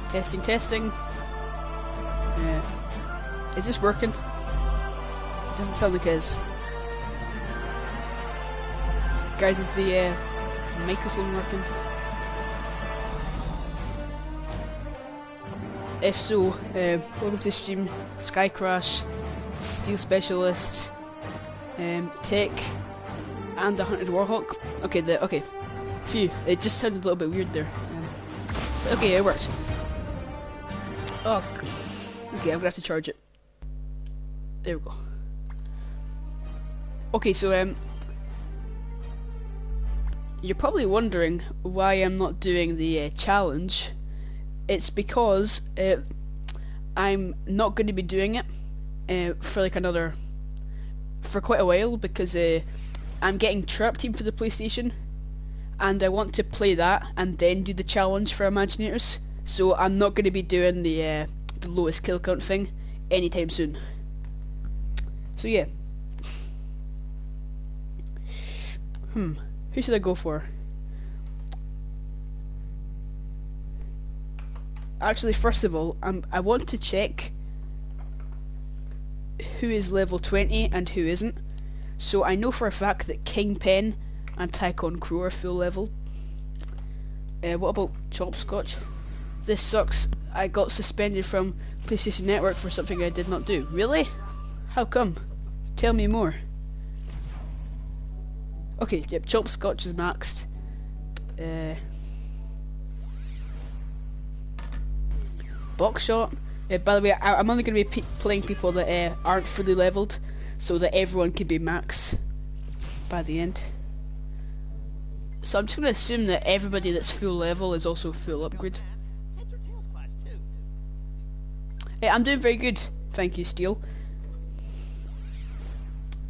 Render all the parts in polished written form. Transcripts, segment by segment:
Testing, testing. Is this working? It doesn't sound like it is. Guys, is the microphone working? If so, welcome to stream Sky Crash, Steel Specialist, Tech, and the Hunted Warhawk. Okay, phew, it just sounded a little bit weird there. Okay, it worked. Oh, okay, I'm gonna have to charge it. There we go. Okay, so you're probably wondering why I'm not doing the challenge. It's because I'm not going to be doing it for quite a while, because I'm getting Trap Team for the PlayStation, and I want to play that and then do the challenge for Imaginators. So I'm not going to be doing the lowest kill count thing anytime soon. So yeah. Who should I go for? Actually, first of all, I want to check who is level 20 and who isn't. So I know for a fact that Kingpin and Tycoon Crow are full level. What about Chopscotch? This sucks. I got suspended from PlayStation Network for something I did not do. Really? How come? Tell me more. Okay, yep, Chopscotch is maxed. Boxshot. By the way, I'm only going to be playing people that aren't fully leveled, so that everyone can be max by the end. So I'm just going to assume that everybody that's full level is also full upgrade. I'm doing very good, thank you, Steel.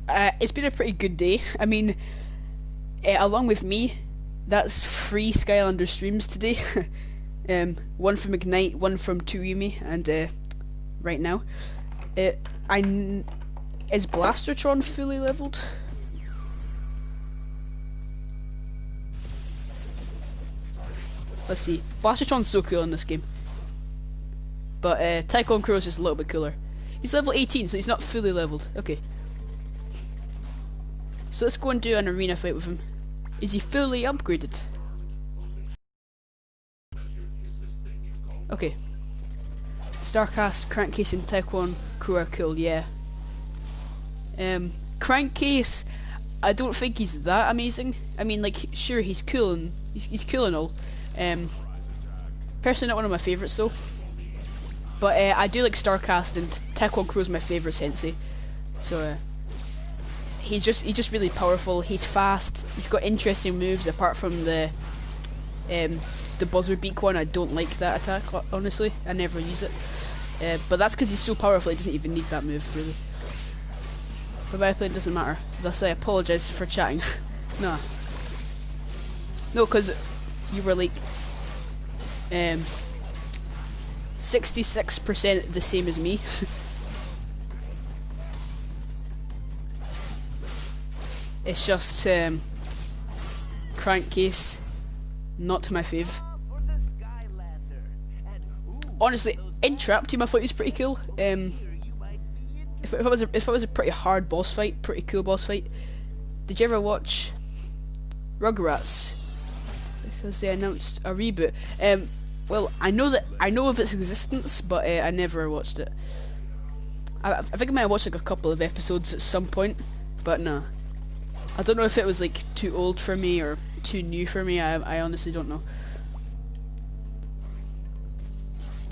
It's been a pretty good day. I mean, along with me, that's 3 Skylanders streams today. One from Ignite, one from Tuumi, and right now. Is Blastertron fully leveled? Let's see. Blastertron's so cool in this game. But Tycoon Crow is just a little bit cooler. He's level 18, so he's not fully leveled. Okay. So let's go and do an arena fight with him. Is he fully upgraded? Okay. Starcast, Crankcase, and Tycoon Crow are cool, yeah. Crankcase, I don't think he's that amazing. I mean, like, sure, he's cool and he's cool and all. Personally, not one of my favourites though. But I do like Starcast, and Tycoon Crow's my favourite sensei. So he's just really powerful. He's fast. He's got interesting moves apart from the buzzer beak one. I don't like that attack, honestly. I never use it. But that's because he's so powerful. He doesn't even need that move really. But my opinion doesn't matter. Thus, I apologise for chatting. No, because you were like 66% the same as me. It's just Crankcase, not to my fave. Honestly, in Trap Team I thought he was pretty cool. If it was a pretty hard boss fight, pretty cool boss fight. Did you ever watch Rugrats? Because they announced a reboot. Well, I know of its existence, but I never watched it. I think I might have watched like a couple of episodes at some point, but no. I don't know if it was like too old for me or too new for me. I honestly don't know.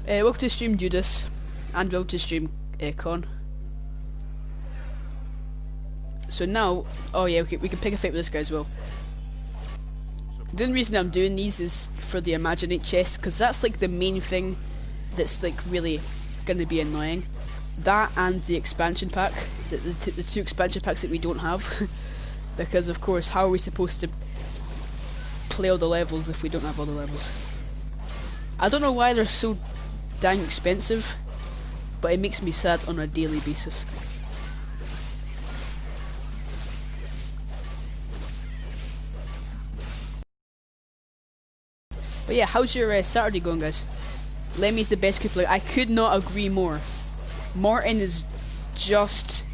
Welcome to stream Judas, and welcome to stream Con. So now, oh yeah, okay, we can pick a fight with this guy as well. The only reason I'm doing these is for the Imaginate chest, because that's like the main thing that's like really going to be annoying. That and the expansion pack, the 2 expansion packs that we don't have. Because of course, how are we supposed to play all the levels if we don't have all the levels? I don't know why they're so dang expensive, but it makes me sad on a daily basis. But yeah, how's your Saturday going, guys? Lemmy's the best Koopa. I could not agree more. Martin is just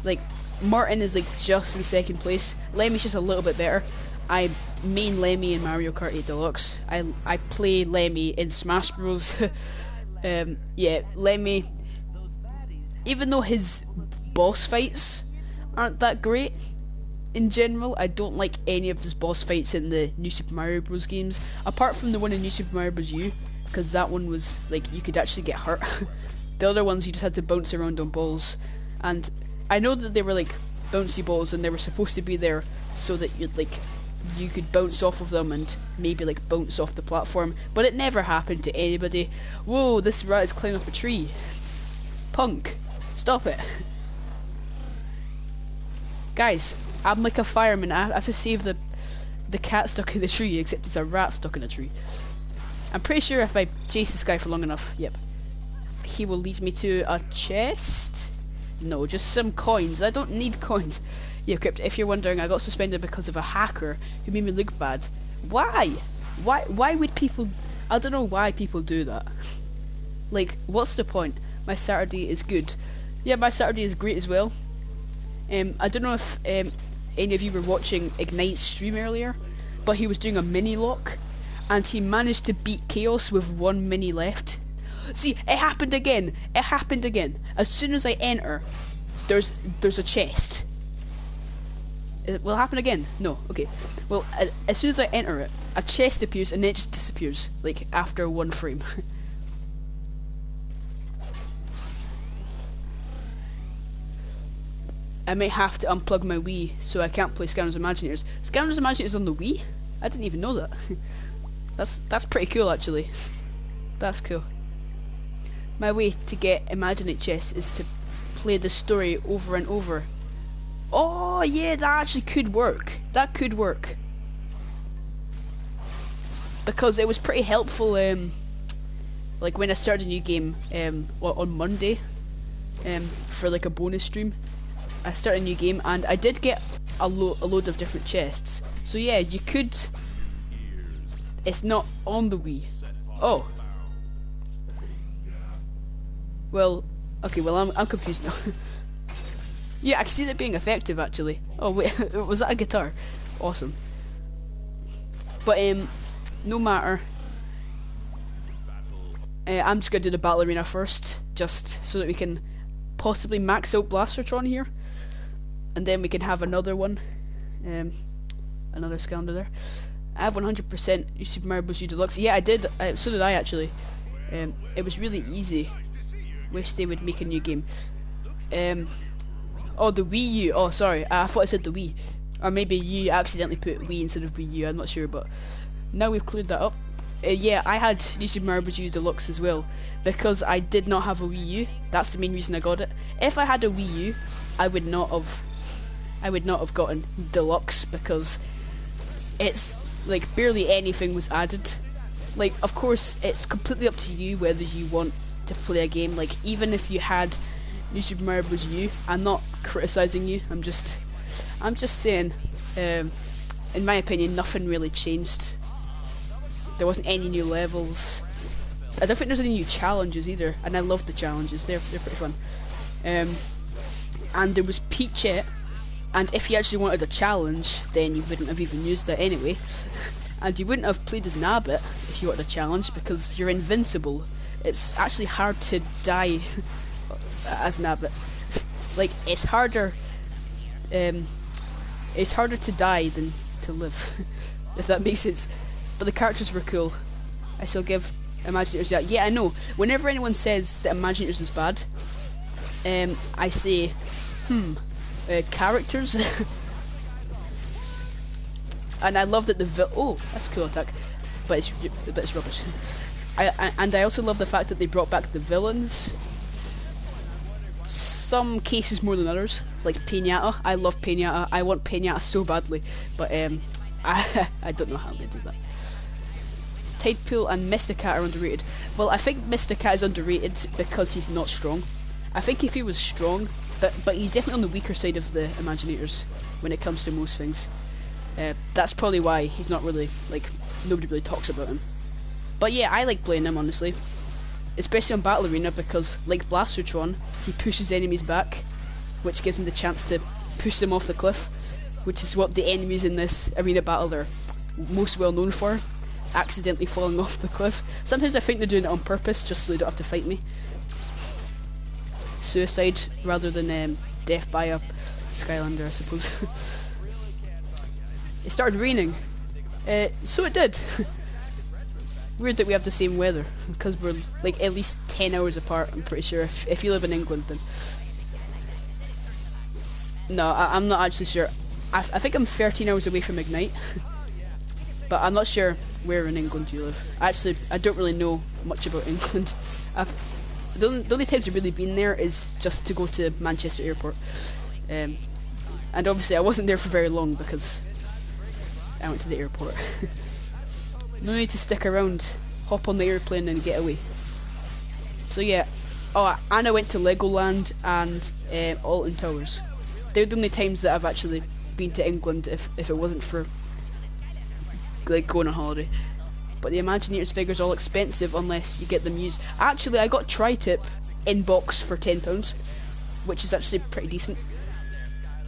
like just in second place. Lemmy's just a little bit better. I main Lemmy in Mario Kart 8 Deluxe. I play Lemmy in Smash Bros. Yeah, Lemmy, even though his boss fights aren't that great in general, I don't like any of his boss fights in the New Super Mario Bros. Games, apart from the one in New Super Mario Bros. U, because that one was like you could actually get hurt. The other ones you just had to bounce around on balls, and I know that they were like bouncy balls and they were supposed to be there so that you could bounce off of them and maybe like bounce off the platform, but it never happened to anybody. Whoa, this rat is climbing up a tree. Punk, stop it. Guys, I'm like a fireman. I have to save the cat stuck in the tree, except it's a rat stuck in a tree. I'm pretty sure if I chase this guy for long enough, yep, he will lead me to a chest. No, just some coins. I don't need coins. Yeah, Crypt, if you're wondering, I got suspended because of a hacker who made me look bad. Why? Why would people... I don't know why people do that. Like, what's the point? My Saturday is good. Yeah, my Saturday is great as well. I don't know if any of you were watching Ignite's stream earlier, but he was doing a mini lock, and he managed to beat Chaos with one mini left. See, it happened again. It happened again. As soon as I enter, there's a chest. Will it happen again? No. Okay. Well, as soon as I enter it, a chest appears and then it just disappears, like after one frame. I may have to unplug my Wii, so I can't play Skylanders Imaginators. Skylanders Imaginators on the Wii? I didn't even know that. That's pretty cool, actually. That's cool. My way to get Imaginate Chess is to play the story over and over. Oh yeah, that actually could work. That could work. Because it was pretty helpful, like when I started a new game on Monday, for like a bonus stream. I started a new game and I did get a load of different chests. So yeah, you could... It's not on the Wii. Oh. Well, okay, well I'm confused now. Yeah, I can see that being effective actually. Oh wait, was that a guitar? Awesome. But no matter. I'm just gonna do the battle arena first, just so that we can possibly max out Blastertron here, and then we can have another one, another Skylander there. I have 100% Super Mario Bros. U Deluxe. Yeah, I did. So did I actually. It was really easy. Wish they would make a new game. Oh, the Wii U. Oh, sorry. I thought I said the Wii. Or maybe you accidentally put Wii instead of Wii U. I'm not sure, but now we've cleared that up. Yeah, I had Super Mario Bros. U Deluxe as well because I did not have a Wii U. That's the main reason I got it. If I had a Wii U, I would not have gotten Deluxe because it's like barely anything was added. Like, of course, it's completely up to you whether you want to play a game. Like, even if you had New Super Mario Bros. U, I'm not criticizing you. I'm just saying, in my opinion, nothing really changed. There wasn't any new levels. I don't think there's any new challenges either, and I love the challenges. They're pretty fun. And there was Peach It, and if you actually wanted a challenge, then you wouldn't have even used that anyway. And you wouldn't have played as Nabbit if you wanted a challenge because you're invincible. It's actually hard to die as Nabbit. Like, it's harder to die than to live, if that makes sense. But the characters were cool. I shall give Imaginators that. Yeah, I know. Whenever anyone says that Imaginators is bad, I say, characters. And I love that oh, that's a cool attack, but it's rubbish. And I also love the fact that they brought back the villains. Some cases more than others, like Pinata. I love Pinata. I want Pinata so badly, but I don't know how I'm gonna do that. Tidepool and Mr. Cat are underrated. Well, I think Mr. Cat is underrated because he's not strong. I think if he was strong, but he's definitely on the weaker side of the Imaginators when it comes to most things. That's probably why he's not really, like, nobody really talks about him. But yeah, I like playing him honestly, especially on Battle Arena because, like Blastertron, he pushes enemies back, which gives me the chance to push them off the cliff, which is what the enemies in this arena battle are most well known for, accidentally falling off the cliff. Sometimes I think they're doing it on purpose just so they don't have to fight me. Suicide rather than death by a Skylander, I suppose. It started raining. So it did. Weird that we have the same weather, because we're like at least 10 hours apart, I'm pretty sure. If you live in England, then... No, I'm not actually sure. I think I'm 13 hours away from Ignite. But I'm not sure where in England you live. Actually, I don't really know much about England. The only times I've really been there is just to go to Manchester Airport. And obviously I wasn't there for very long because I went to the airport. No need to stick around, hop on the airplane and get away. So yeah, oh, and I went to Legoland and Alton Towers. They're the only times that I've actually been to England if it wasn't for like going on holiday. But the Imaginators figure's all expensive unless you get them used. Actually, I got Tri-Tip in box for £10, which is actually pretty decent.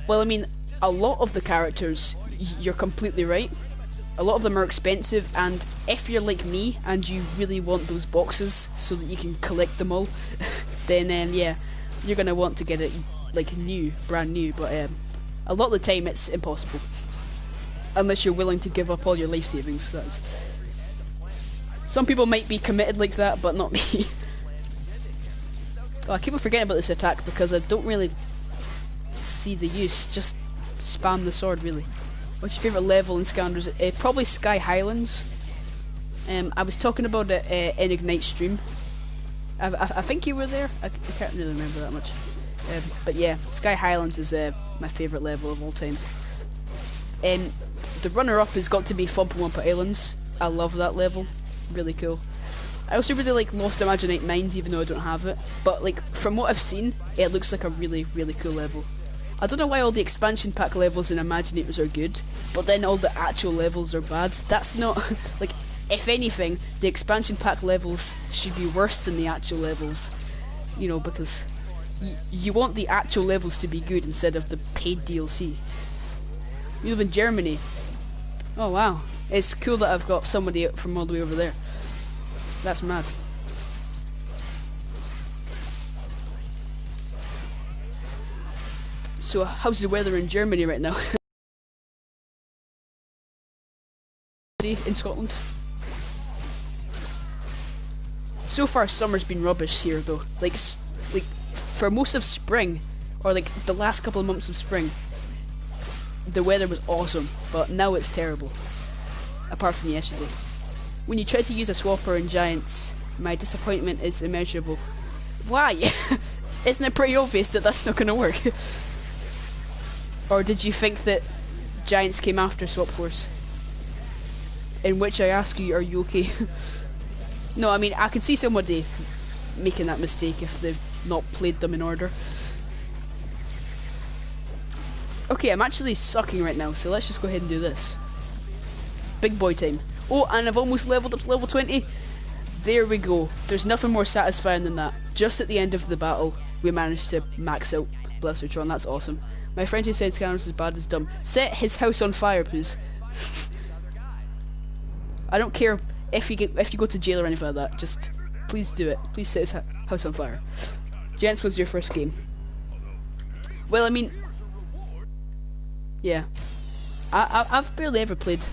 Well, I mean, a lot of the characters, you're completely right. A lot of them are expensive, and if you're like me and you really want those boxes so that you can collect them all, then yeah, you're gonna want to get it like new, brand new. But a lot of the time it's impossible unless you're willing to give up all your life savings. That's... Some people might be committed like that, but not me. Oh, I keep on forgetting about this attack because I don't really see the use. Just spam the sword, really. What's your favourite level in Skylanders? Probably Sky Highlands. I was talking about it in Ignite stream. I think you were there. I can't really remember that much. But yeah, Sky Highlands is my favourite level of all time. The runner-up has got to be Thumpa Wumpa Islands. I love that level. Really cool. I also really like Lost Imaginate Mines, even though I don't have it. But like from what I've seen, it looks like a really, really cool level. I don't know why all the expansion pack levels in Imaginators are good, but then all the actual levels are bad. That's not like, if anything, the expansion pack levels should be worse than the actual levels. You know, because you want the actual levels to be good instead of the paid DLC. You live in Germany. Oh wow. It's cool that I've got somebody from all the way over there. That's mad. So how's the weather in Germany right now? In Scotland? So far summer's been rubbish here though. Like for most of spring, or like the last couple of months of spring, the weather was awesome, but now it's terrible. Apart from yesterday. When you try to use a swapper in Giants, my disappointment is immeasurable. Why? Isn't it pretty obvious that that's not going to work? Or did you think that Giants came after Swap Force? In which I ask you, are you okay? No, I mean, I could see somebody making that mistake if they've not played them in order. Okay, I'm actually sucking right now, so let's just go ahead and do this. Big boy time. Oh, and I've almost leveled up to level 20. There we go. There's nothing more satisfying than that. Just at the end of the battle, we managed to max out Blastertron. That's awesome. My friend who said Skylanders is bad is dumb. Set his house on fire, please. I don't care if you go to jail or anything like that. Just please do it. Please set his house on fire. Gents, was your first game? Well, I mean, yeah, I've barely ever played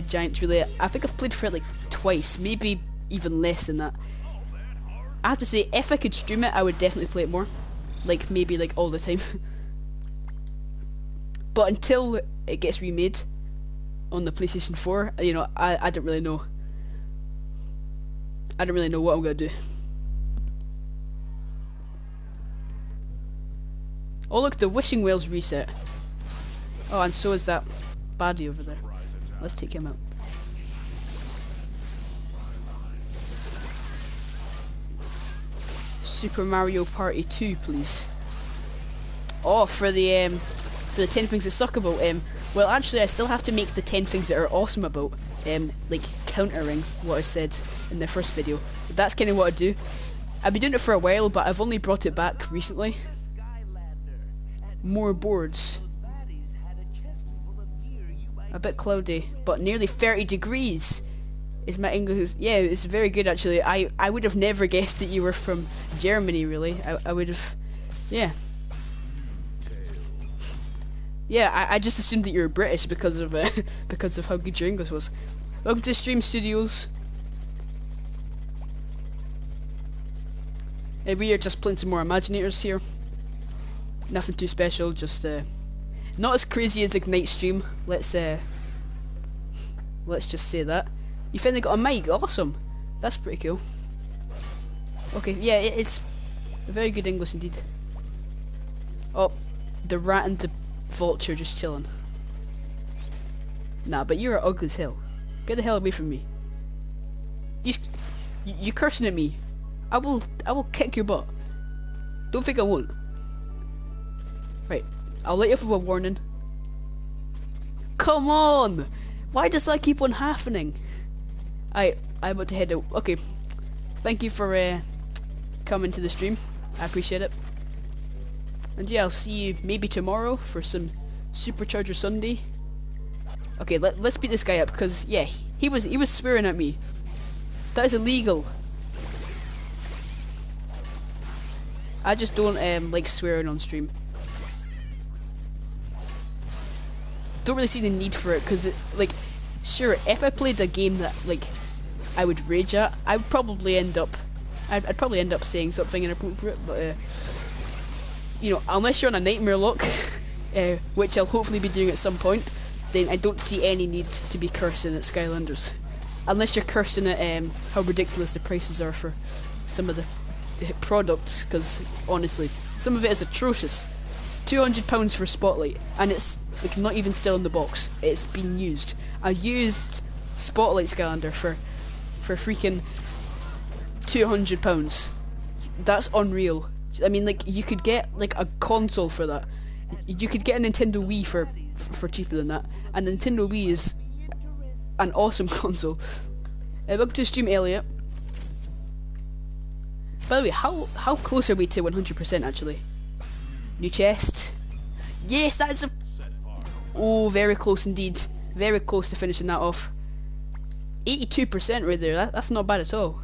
Giants really. I think I've played for it like twice, maybe even less than that. I have to say, if I could stream it, I would definitely play it more. Like maybe like all the time. But until it gets remade on the PlayStation 4, you know, I don't really know. I don't really know what I'm gonna do. Oh look, the wishing whale's reset. Oh, and so is that baddie over there. Let's take him out. Super Mario Party 2, please. Oh, for the 10 things that suck about. Well, actually, I still have to make the 10 things that are awesome about. Like countering what I said in the first video. But that's kind of what I do. I've been doing it for a while, but I've only brought it back recently. More boards. A bit cloudy, but nearly 30 degrees is my English. Yeah, it's very good actually. I would have never guessed that you were from Germany, really. I would have, yeah. Yeah, I just assumed that you were British because of how good your English was. Welcome to Stream Studios. We are just playing some more Imaginators here. Nothing too special, just not as crazy as Ignite stream. Let's just say that. You finally got a mic, awesome. That's pretty cool. Okay, yeah, it is very good English indeed. Oh, the rat and the vulture just chilling. Nah, but you're ugly as hell. Get the hell away from me. You cursing at me. I will kick your butt. Don't think I won't. Right, I'll let you off with a warning. Come on! Why does that keep on happening? I'm about to head out. Okay, thank you for coming to the stream. I appreciate it. And yeah, I'll see you maybe tomorrow for some Supercharger Sunday. Okay, let's beat this guy up because yeah, he was swearing at me. That is illegal. I just don't like swearing on stream. Don't really see the need for it because like, sure, if I played a game that like I would rage at, I'd probably end up saying something inappropriate. But you know, unless you're on a nightmare lock, which I'll hopefully be doing at some point, then I don't see any need to be cursing at Skylanders. Unless you're cursing at how ridiculous the prices are for some of the products, because honestly, some of it is atrocious. £200 for a Spotlight, and it's like not even still in the box. It's been used. A used Spotlight Skylander for freaking £200. That's unreal. I mean, like, you could get like a console for that. You could get a Nintendo Wii for cheaper than that, and the Nintendo Wii is an awesome console. Welcome to the stream, Elliot. By the way, how close are we to 100% actually? New chest. Yes, that is a... Oh, very close indeed. Very close to finishing that off. 82% right there. That's not bad at all.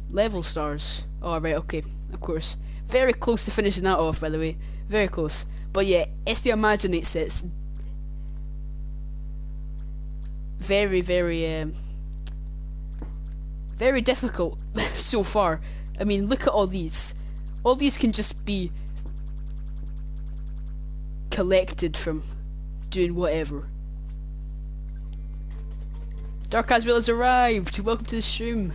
Level stars. Oh, right, okay. Of course. Very close to finishing that off, by the way. Very close. But yeah, it's the Imaginate sets. Very, very difficult so far. I mean, look at all these. All these can just be collected from doing whatever. Dark Aswell has arrived. Welcome to the stream.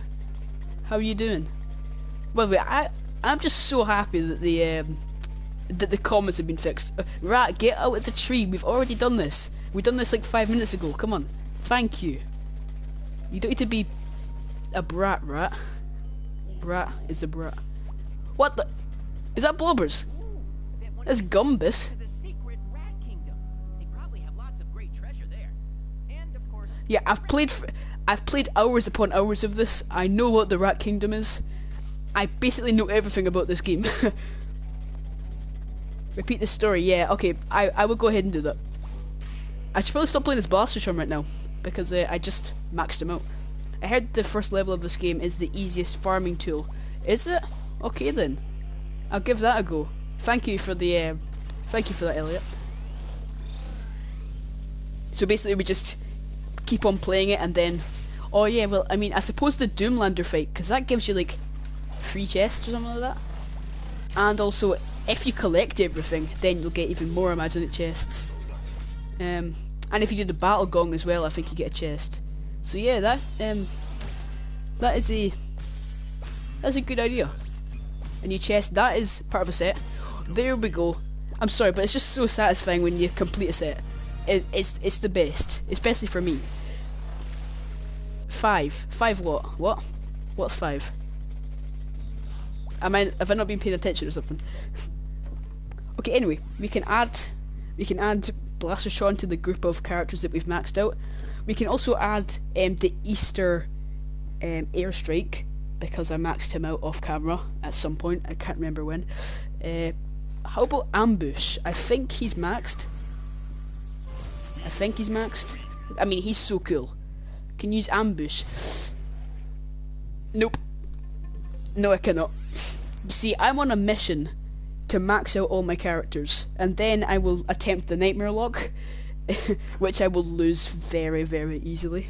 How are you doing? By the way, I'm just so happy that the comments have been fixed. Rat, get out of the tree. We've already done this. We done this like 5 minutes ago. Come on. Thank you. You don't need to be a brat, Rat. Brat is a brat. What the? Is that Blobbers? That's Gumbus. Yeah, I've played hours upon hours of this. I know what the Rat Kingdom is. I basically know everything about this game. Repeat the story. Yeah, okay. I will go ahead and do that. I should probably stop playing this Blaster Charm right now because I just maxed him out. I heard the first level of this game is the easiest farming tool. Is it? Okay then. I'll give that a go. Thank you for the thank you for that, Elliot. So basically we just keep on playing it and then, oh yeah, well, I mean, I suppose the Doomlander fight, because that gives you like 3 chests or something like that. And also, if you collect everything, then you'll get even more Imaginate chests. And if you do the Battle Gong as well, I think you get a chest. So yeah, that's a good idea. A new chest, that is part of a set. There we go. I'm sorry, but it's just so satisfying when you complete a set. It's the best, especially for me. 5 what? What? What's 5? Have I not been paying attention or something? Okay, anyway, we can add Blastertron to the group of characters that we've maxed out. We can also add the Easter Airstrike, because I maxed him out off camera at some point. I can't remember when. How about Ambush? I think he's maxed. I mean, he's so cool. Can use Ambush. Nope. No, I cannot. You see, I'm on a mission to max out all my characters, and then I will attempt the Nightmare Lock, which I will lose very, very easily.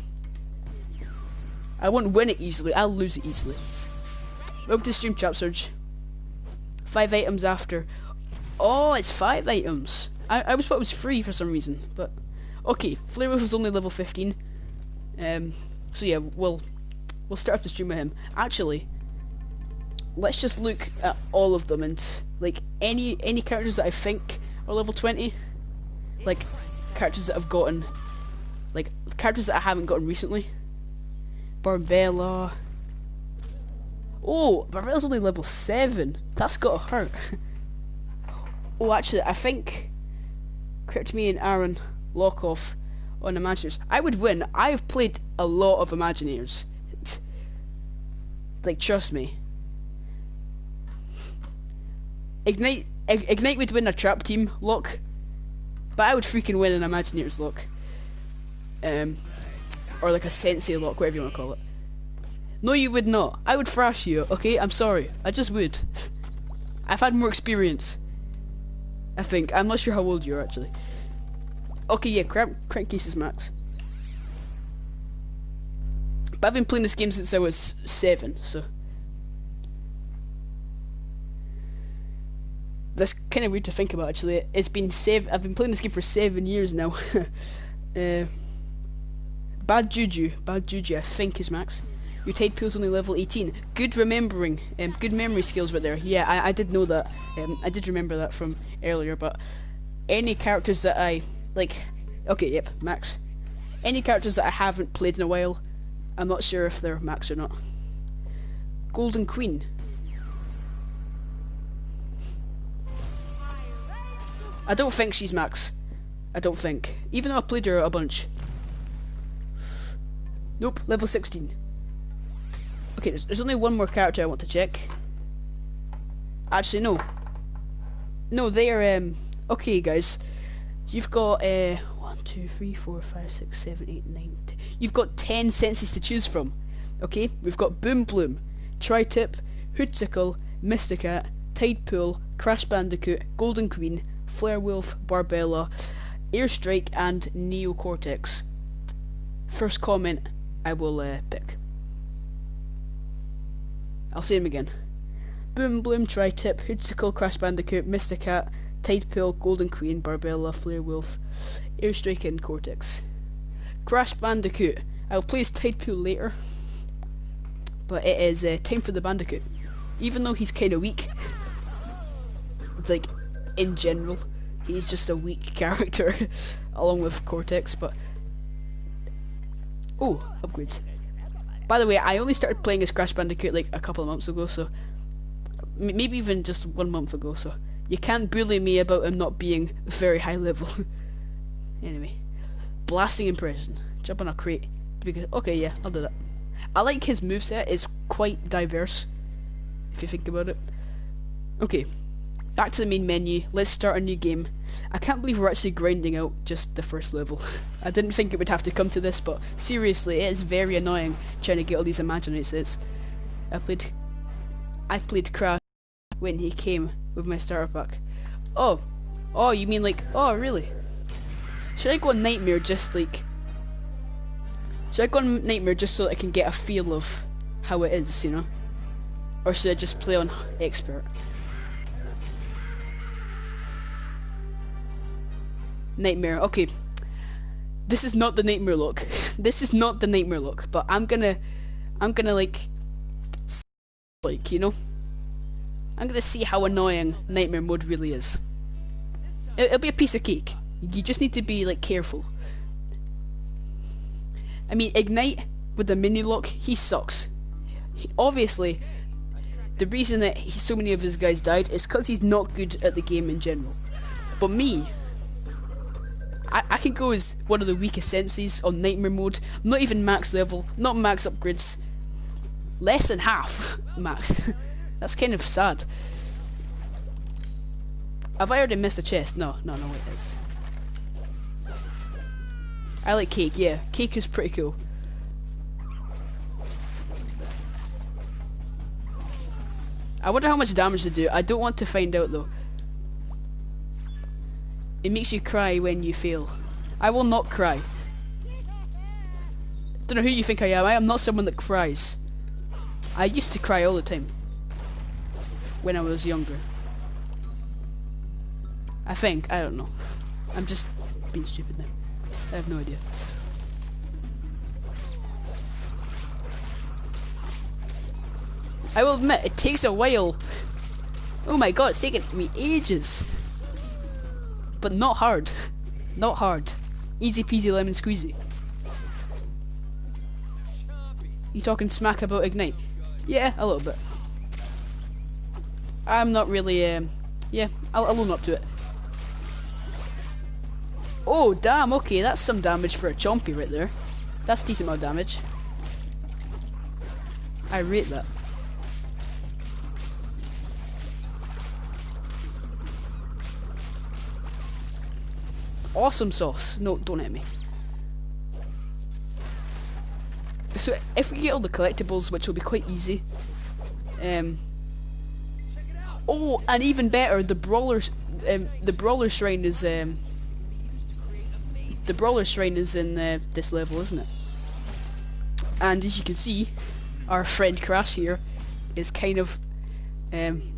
I won't win it easily, I'll lose it easily. Welcome to stream, Chat Surge. 5 items after. Oh, it's 5 items. I always thought it was free for some reason, but okay. Flare Wolf is only level 15. So yeah, we'll start off the stream with him. Actually, let's just look at all of them, and like any characters that I think are level 20, like characters that I've gotten, like characters that I haven't gotten recently. Barbella. Oh, Barbella's only level 7. That's gotta hurt. Oh, actually, I think Crypt Me and Aaron lock off on Imaginators. I would win. I've played a lot of Imaginators. Like, trust me. Ignite would win a trap team lock, but I would freaking win an Imaginators lock. Or like a Sensei lock, whatever you want to call it. No, you would not. I would thrash you, okay? I'm sorry. I just would. I've had more experience, I think. I'm not sure how old you are, actually. Okay, yeah, Crankcase is max. But I've been playing this game since I was 7, so... That's kind of weird to think about, actually. It's been I've been playing this game for 7 years now. Bad Juju, I think is max. Your Tide Pool's only level 18. Good remembering, good memory skills right there. Yeah, I did know that. I did remember that from earlier, but any characters that I, like, okay, yep, max. Any characters that I haven't played in a while, I'm not sure if they're max or not. Golden Queen. I don't think she's max. I don't think. Even though I played her a bunch. Nope, level 16. Okay, there's only one more character I want to check. Actually, no. No, they are, okay, guys. You've got, 1, 2, 3, 4, 5, 6, 7, 8, 9, 10. You've got 10 senses to choose from. Okay, we've got Boom Bloom, Tri-Tip, Hoodsicle, Mysticat, Tide Pool, Crash Bandicoot, Golden Queen, Flare Wolf, Barbella, Airstrike, and Neocortex. First comment I will pick. I'll say them again. Boom Bloom, Tri-Tip, Hoodsicle, Crash Bandicoot, Mysticat, Tide Pool, Golden Queen, Barbella, Flare Wolf, Airstrike, and Cortex. Crash Bandicoot. I'll play his Tide Pool later, but it is time for the Bandicoot. Even though he's kind of weak, like in general, he's just a weak character, along with Cortex. But oh, upgrades. By the way, I only started playing as Crash Bandicoot like a couple of months ago, so maybe even just 1 month ago, so you can't bully me about him not being very high level. Anyway, Blasting Impression. Jump on a crate. Okay, yeah, I'll do that. I like his moveset, it's quite diverse, if you think about it. Okay, back to the main menu, let's start a new game. I can't believe we're actually grinding out just the first level. I didn't think it would have to come to this, but seriously, it is very annoying trying to get all these Imaginate sets. I played Crash when he came with my starter pack. Oh, you mean like, oh really? Should I go on Nightmare just like... Should I go on Nightmare just so I can get a feel of how it is, you know? Or should I just play on Expert? Nightmare, okay. This is not the Nightmare look. This is not the Nightmare look, but I'm gonna like, you know? I'm gonna see how annoying Nightmare mode really is. It'll be a piece of cake. You just need to be like careful. I mean, Ignite with the mini lock, he sucks. Obviously, the reason that so many of his guys died is because he's not good at the game in general. But me, I can go as one of the weakest senseis on Nightmare mode, not even max level, not max upgrades, less than half max. That's kind of sad. Have I already missed a chest? No, wait, it is. I like cake, yeah. Cake is pretty cool. I wonder how much damage they do. I don't want to find out though. It makes you cry when you fail. I will not cry. Don't know who you think I am. I am not someone that cries. I used to cry all the time when I was younger. I think. I don't know. I'm just being stupid now. I have no idea. I will admit, it takes a while. Oh my god, it's taken me ages. But not hard. Not hard. Easy peasy lemon squeezy. You talking smack about Ignite? Yeah, a little bit. I'm not really, yeah, I'll own up to it. Oh, damn, okay, that's some damage for a chompy right there. That's decent amount of damage. I rate that. Awesome sauce. No, don't hit me. So if we get all the collectibles, which will be quite easy. Oh, and even better, the brawler shrine is in this level, isn't it? And as you can see, our friend Crash here is kind of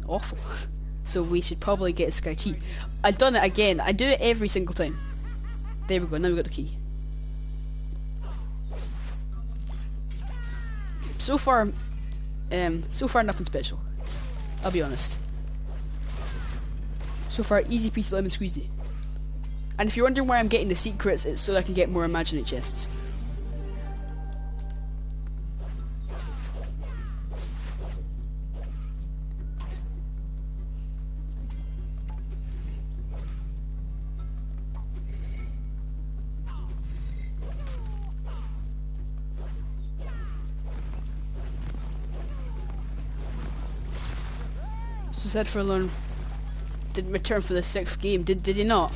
awful. So we should probably get a Sky Chi. I've done it again. I do it every single time. There we go. Now we got the key. So far nothing special. I'll be honest. So far, easy peasy lemon squeezy. And if you're wondering why I'm getting the secrets, it's so that I can get more Imaginate chests. So said for learn didn't return for the 6th game, did he not?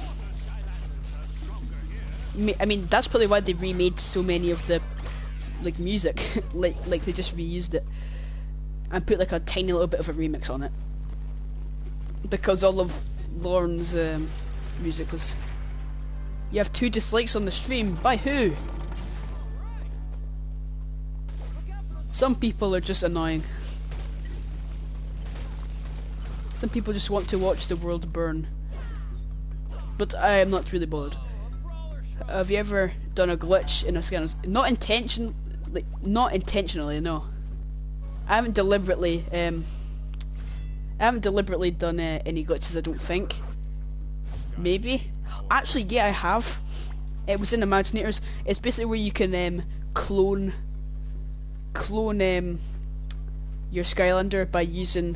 I mean, that's probably why they remade so many of the like music. like they just reused it and put like a tiny little bit of a remix on it, because all of Lauren's music was. You have 2 dislikes on the stream. By who? Some people are just annoying. Some people just want to watch the world burn. But I am not really bothered. Have you ever done a glitch in a Skylanders? Not intentionally, no. I haven't deliberately done any glitches, I don't think. Maybe. Actually, yeah, I have. It was in Imaginators. It's basically where you can clone your Skylander by using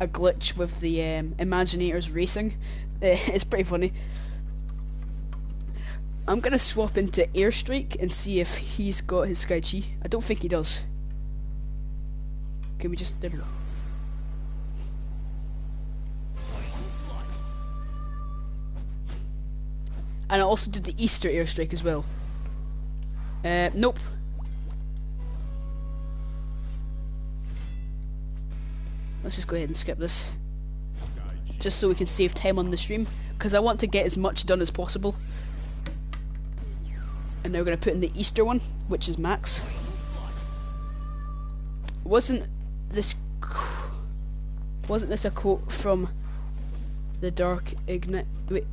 a glitch with the Imaginators racing. It's pretty funny. I'm gonna swap into Airstrike and see if he's got his Sky Chi. I don't think he does. Can we just... there we go. And I also did the Easter Airstrike as well. Nope. Let's just go ahead and skip this. Just so we can save time on the stream. Because I want to get as much done as possible. And now we're going to put in the Easter one, which is max. Wasn't this a quote from the Dark Ignite? Wait,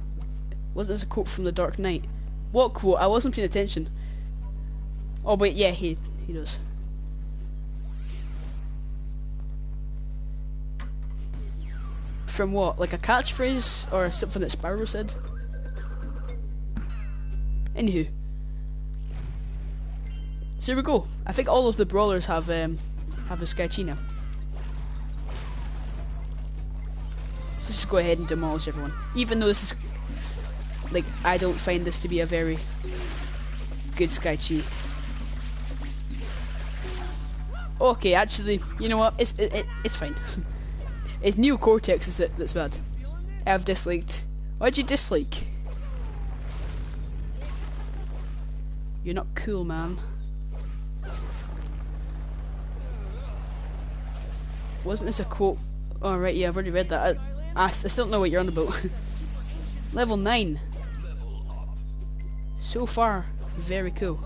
wasn't this a quote from the Dark Knight? What quote? I wasn't paying attention. Oh wait, yeah, he does. From what? Like a catchphrase or something that Sparrow said? Anywho. So here we go. I think all of the brawlers have a Sky Chi now. So let's just go ahead and demolish everyone. Even though this is... like, I don't find this to be a very good Sky Chi. Okay, actually, you know what? It's fine. It's Neo Cortex that's bad. I've disliked. Why'd you dislike? You're not cool, man. Wasn't this a quote? Oh right, yeah, I've already read that. I still don't know what you're on about. Level 9. So far, very cool.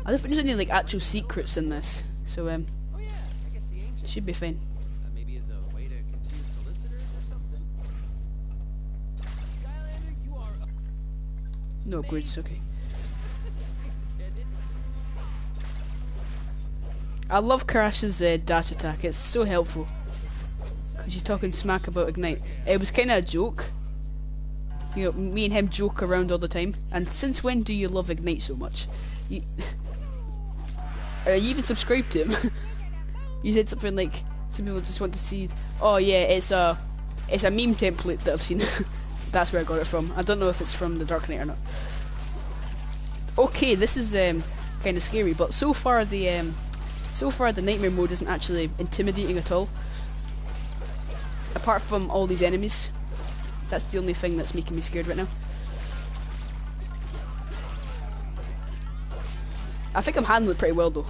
I don't think there's any like actual secrets in this, so should be fine. Maybe as a way to confuse solicitors or something. Skylander, you are No upgrades, okay. I love Karash's dash attack, it's so helpful. Because you're talking smack about Ignite. It was kind of a joke. You know, me and him joke around all the time. And since when do you love Ignite so much? You even subscribed to him. You said something like, some people just want to see, oh yeah, it's a meme template that I've seen. That's where I got it from. I don't know if it's from the Dark Knight or not. Okay, this is kind of scary, but so far the nightmare mode isn't actually intimidating at all. Apart from all these enemies. That's the only thing that's making me scared right now. I think I'm handling it pretty well though.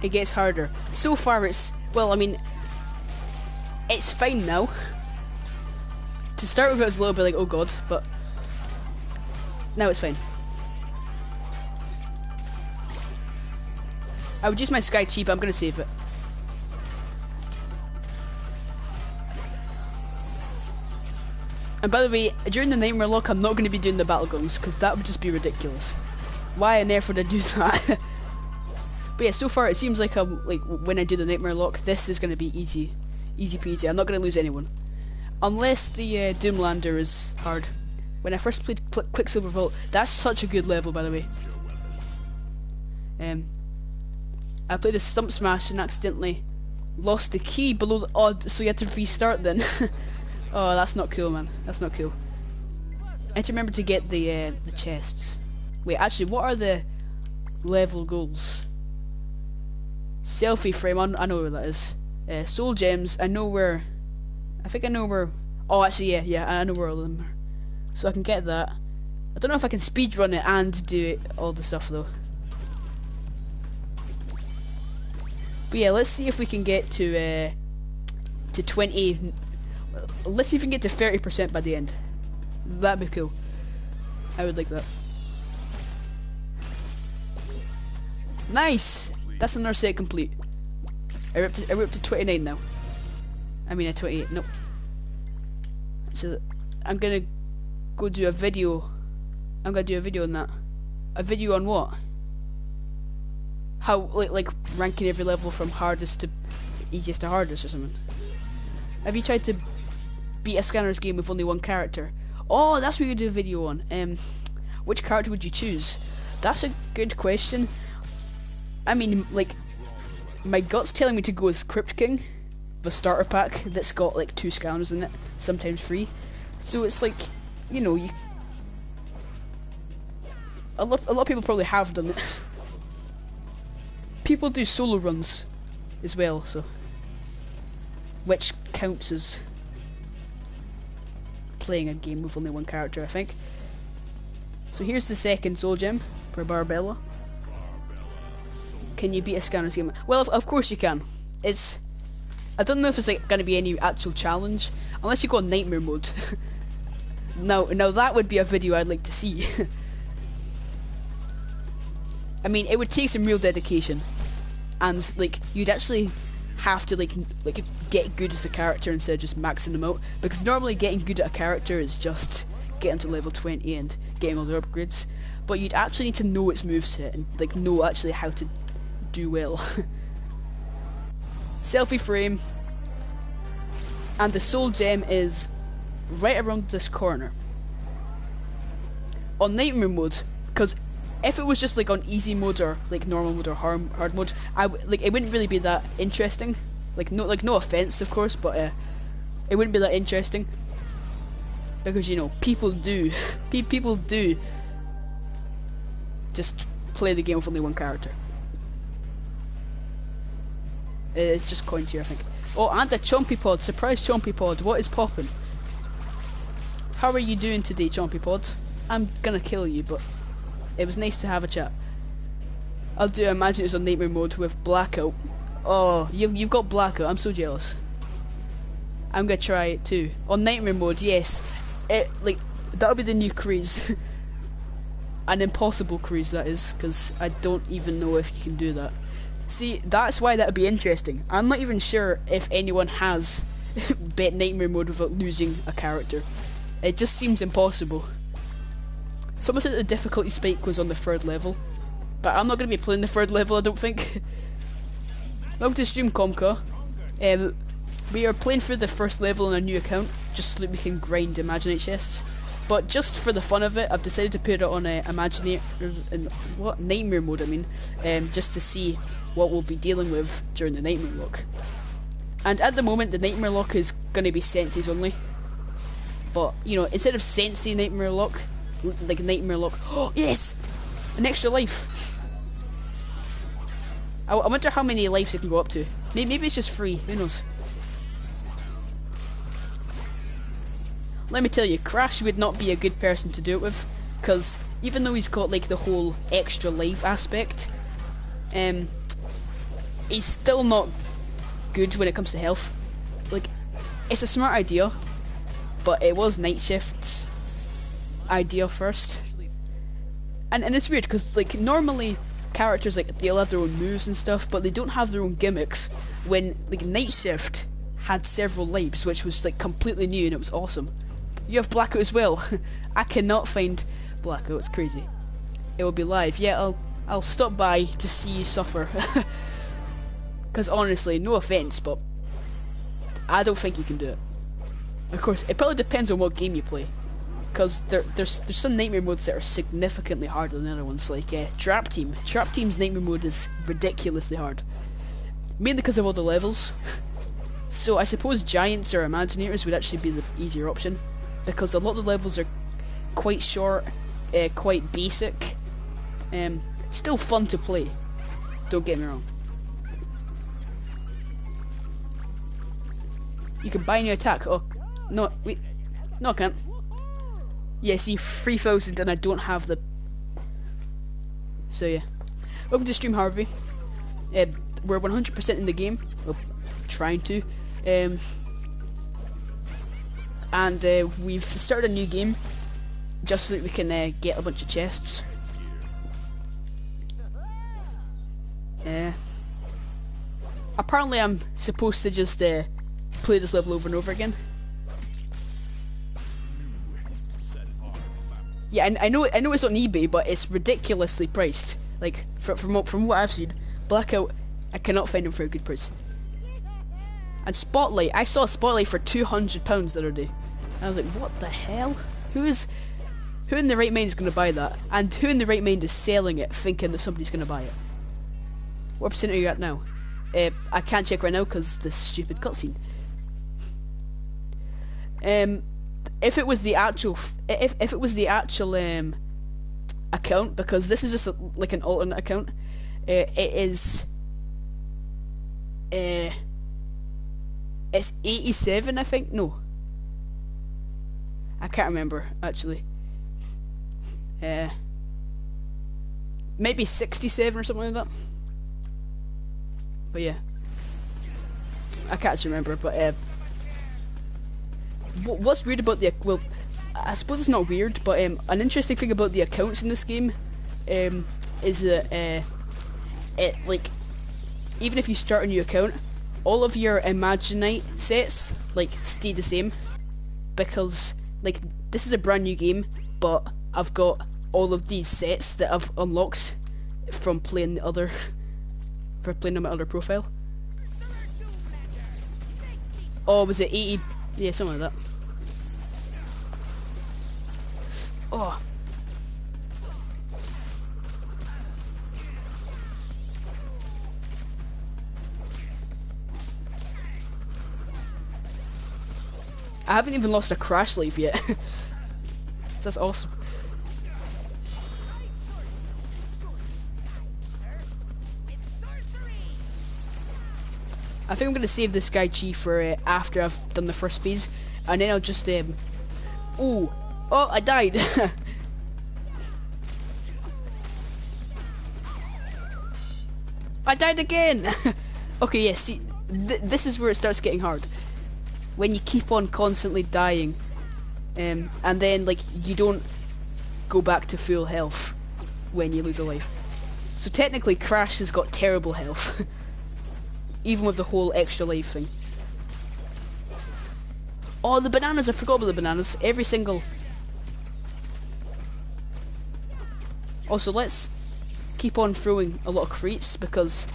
It gets harder. So far it's, well, I mean, it's fine now. To start with it was a little bit like, oh god, but now it's fine. I would use my Sky Chi, but I'm gonna save it. And by the way, during the Nightmare Lock, I'm not gonna be doing the battle gongs, because that would just be ridiculous. Why on earth would I do that? But yeah, so far it seems like when I do the Nightmare Lock, this is gonna be easy peasy. I'm not gonna lose anyone, unless the Doomlander is hard. When I first played Quicksilver Vault, that's such a good level, by the way. I played a Stump Smash and accidentally lost the key below the odd, so you had to restart then. Oh, that's not cool, man. That's not cool. I have to remember to get the chests. Wait, actually, what are the level goals? Selfie frame, I know where that is. Soul gems, I know where. I think I know where. Oh, actually, yeah, I know where all of them are. So I can get that. I don't know if I can speedrun it and do all the stuff though. But yeah, let's see if we can get to 20. Let's see if we can get to 30% by the end. That'd be cool. I would like that. Nice. That's another set complete. We're up to 29 now. I mean, 28. Nope. So I'm gonna go do a video. I'm gonna do a video on that. A video on what? How like ranking every level from hardest to easiest to hardest or something. Have you tried to beat a Skylanders game with only one character? Oh, that's what you do a video on. Which character would you choose? That's a good question. I mean, like, my gut's telling me to go as Crypt King, the starter pack that's got like 2 Skylanders in it, sometimes 3. So it's like, you know, a lot of people probably have done it. People do solo runs as well, so which counts as playing a game with only one character, I think. So here's the second soul gem for Barbella. Can you beat a Skylanders game? Well, of course you can. I don't know if it's like going to be any actual challenge, unless you go on Nightmare mode. Now that would be a video I'd like to see. I mean, it would take some real dedication, and like you'd actually have to like get good as a character instead of just maxing them out. Because normally getting good at a character is just getting to level 20 and getting all the upgrades. But you'd actually need to know its moveset and like know actually how to do well. Selfie frame, and the soul gem is right around this corner. On nightmare mode, because if it was just like on easy mode or like normal mode or hard mode, it wouldn't really be that interesting. No offense, of course, but it wouldn't be that interesting because you know people do people do just play the game with only one character. It's just coins here, I think. Oh, and a Chompy Pod. Surprise Chompy Pod. What is poppin'? How are you doing today, Chompy Pod? I'm gonna kill you, but it was nice to have a chat. I'll do Imaginators on nightmare mode with blackout. Oh, you've got blackout. I'm so jealous. I'm gonna try it too. On nightmare mode, yes. That'll be the new craze. An impossible craze, that is, because I don't even know if you can do that. See, that's why that would be interesting. I'm not even sure if anyone has bet nightmare mode without losing a character. It just seems impossible. Someone said the difficulty spike was on the 3rd level, but I'm not going to be playing the 3rd level, I don't think. Welcome to stream, Comca. We are playing through the 1st level on a new account, just so that we can grind Imaginate chests. But just for the fun of it, I've decided to put it on nightmare mode, I mean, just to see what we'll be dealing with during the nightmare lock. And at the moment, the nightmare lock is going to be senses only. But, you know, instead of sensei nightmare lock, like nightmare lock, oh yes! An extra life! I wonder how many lives it can go up to. Maybe it's just free, who knows? Let me tell you, Crash would not be a good person to do it with, because even though he's got like the whole extra life aspect, he's still not good when it comes to health. Like, it's a smart idea, but it was Night Shift's idea first. And it's weird, because like normally characters, like, they'll have their own moves and stuff, but they don't have their own gimmicks, when like Night Shift had several lives, which was like completely new and it was awesome. You have Blackout as well. I cannot find Blackout, it's crazy. It will be live. Yeah, I'll stop by to see you suffer. Because honestly, no offense, but I don't think you can do it. Of course, it probably depends on what game you play. Because there's some nightmare modes that are significantly harder than other ones, like Trap Team. Trap Team's nightmare mode is ridiculously hard. Mainly because of all the levels. So I suppose Giants or Imaginators would actually be the easier option, because a lot of the levels are quite short, quite basic, still fun to play, don't get me wrong. You can buy a new attack. Oh, no, wait, no I can't. Yeah, see, 3,000 and I don't have the... So yeah. Welcome to stream, Harvey. We're 100% in the game, well, trying to. And we've started a new game just so that we can get a bunch of chests. Apparently I'm supposed to just play this level over and over again. Yeah, I know it's on eBay, but it's ridiculously priced. Like, from what I've seen, Blackout, I cannot find them for a good price. And Spotlight, I saw a Spotlight for £200 the other day. I was like, what the hell? Who in the right mind is going to buy that? And who in the right mind is selling it, thinking that somebody's going to buy it? What percent are you at now? I can't check right now because the stupid cutscene. If it was the actual, if it was the actual account, because this is just like an alternate account, it is it's 87, I think. No, I can't remember actually. Maybe 67 or something like that. But yeah, I can't remember. But what's weird about the, well, I suppose it's not weird, but an interesting thing about the accounts in this game is that it, like, even if you start a new account, all of your Imaginite sets like stay the same, because like this is a brand new game, but I've got all of these sets that I've unlocked from playing the other, for playing on my other profile. Oh, was it 80? Yeah, something like that. Oh. I haven't even lost a crash life yet. That's awesome. I think I'm gonna save this guy Chi for after I've done the first phase, and then I'll just oh, I died. I died again. Okay, yeah. See, this is where it starts getting hard. When you keep on constantly dying, and then like you don't go back to full health when you lose a life. So technically, Crash has got terrible health. Even with the whole extra life thing. Oh, the bananas! I forgot about the bananas. Every single... Also, let's keep on throwing a lot of crates, because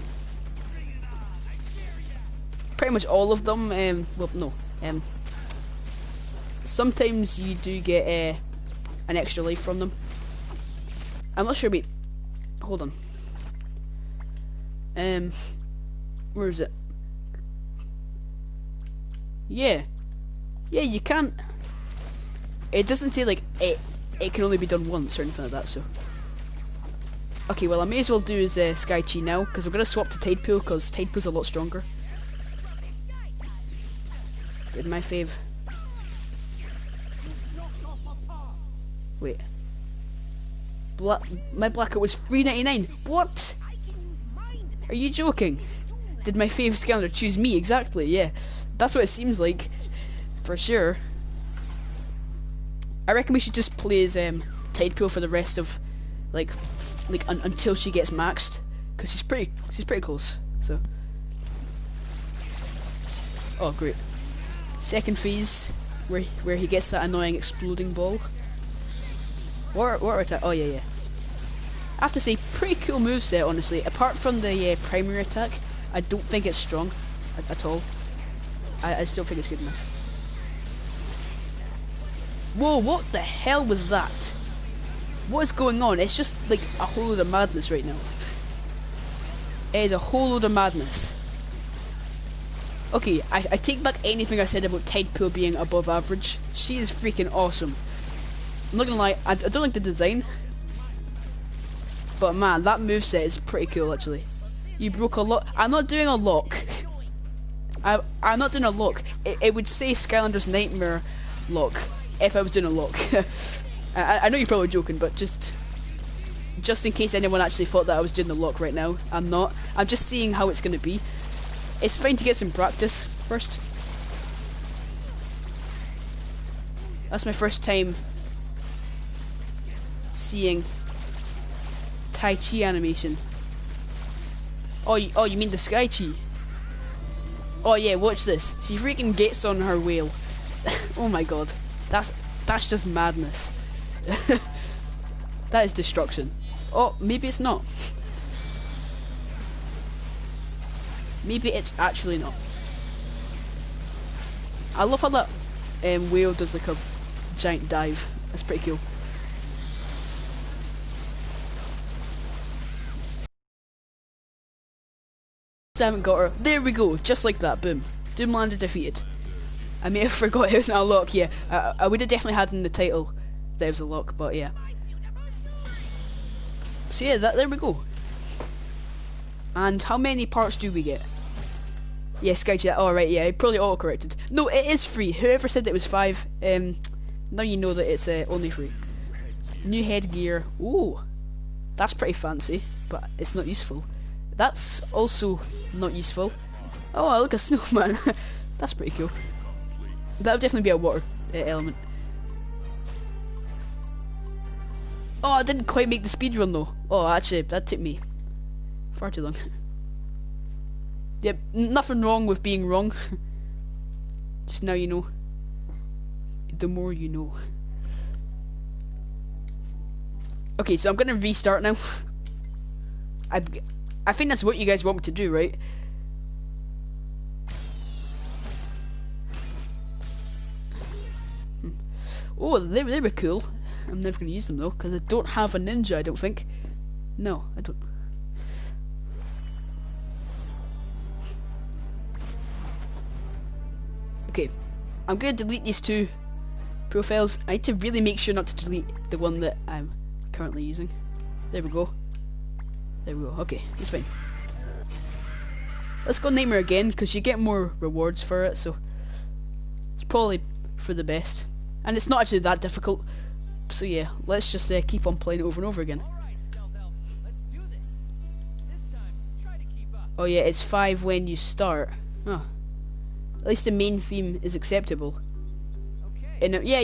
pretty much all of them, well, no. Sometimes you do get an extra life from them. I'm not sure, wait. Hold on. Where is it? Yeah, you can't. It doesn't say like it can only be done once or anything like that. So, okay, well I may as well do is Sky Chi now, because I'm gonna swap to Tide Pool, because Tide Pool's a lot stronger. Did my fave? Wait, my blackout was $3.99. What? Are you joking? Did my fave Skylander choose me? Exactly, yeah. That's what it seems like. For sure. I reckon we should just play as Tide Pool for the rest of until she gets maxed. Because she's pretty close. So. Oh great. Second phase where he gets that annoying exploding ball. Water attack, oh yeah. I have to say, pretty cool moveset honestly. Apart from the primary attack, I don't think it's strong at all. I just don't think it's good enough. Whoa, what the hell was that? What is going on? It's just like a whole load of madness right now. It is a whole load of madness. Okay, I take back anything I said about Tide Pool being above average. She is freaking awesome. I'm not gonna lie, I don't like the design. But man, that moveset is pretty cool actually. You broke a lock. I'm not doing a lock. I'm not doing a lock. It would say Skylanders Nightmare lock if I was doing a lock. I know you're probably joking, but just in case anyone actually thought that I was doing the lock right now, I'm not. I'm just seeing how it's gonna be. It's fine to get some practice first. That's my first time seeing Tai Chi animation. Oh, you mean the Sky Chi? Oh yeah, watch this. She freaking gets on her whale. Oh my god, that's just madness. That is destruction. Oh, maybe it's not. Maybe it's actually not. I love how that whale does like a giant dive. That's pretty cool. I haven't got her. There we go, just like that. Boom. Doomlander defeated. I may have forgot it was not a lock. Yeah, I would have definitely had in the title that it was a lock, but yeah. So yeah, there we go. And how many parts do we get? Yeah, Skychat. Oh right, yeah, it probably auto-corrected. No, it is free. Whoever said it was 5, now you know that it's only free. New headgear. Ooh, that's pretty fancy, but it's not useful. That's also not useful. Oh, look, a snowman. That's pretty cool. That would definitely be a water element. Oh, I didn't quite make the speed run though. Oh, actually, that took me far too long. Yep, nothing wrong with being wrong. Just now you know. The more you know. Okay, so I'm gonna restart now. I think that's what you guys want me to do, right? Oh, they were cool. I'm never gonna use them though, because I don't have a ninja, I don't think. No, I don't. Okay, I'm gonna delete these two profiles. I need to really make sure not to delete the one that I'm currently using. There we go. There we go. Okay, it's fine. Let's go Nightmare again, because you get more rewards for it, so it's probably for the best. And it's not actually that difficult. So yeah, let's just keep on playing it over and over again. Oh yeah, it's 5 when you start. Oh. At least the main theme is acceptable. And yeah.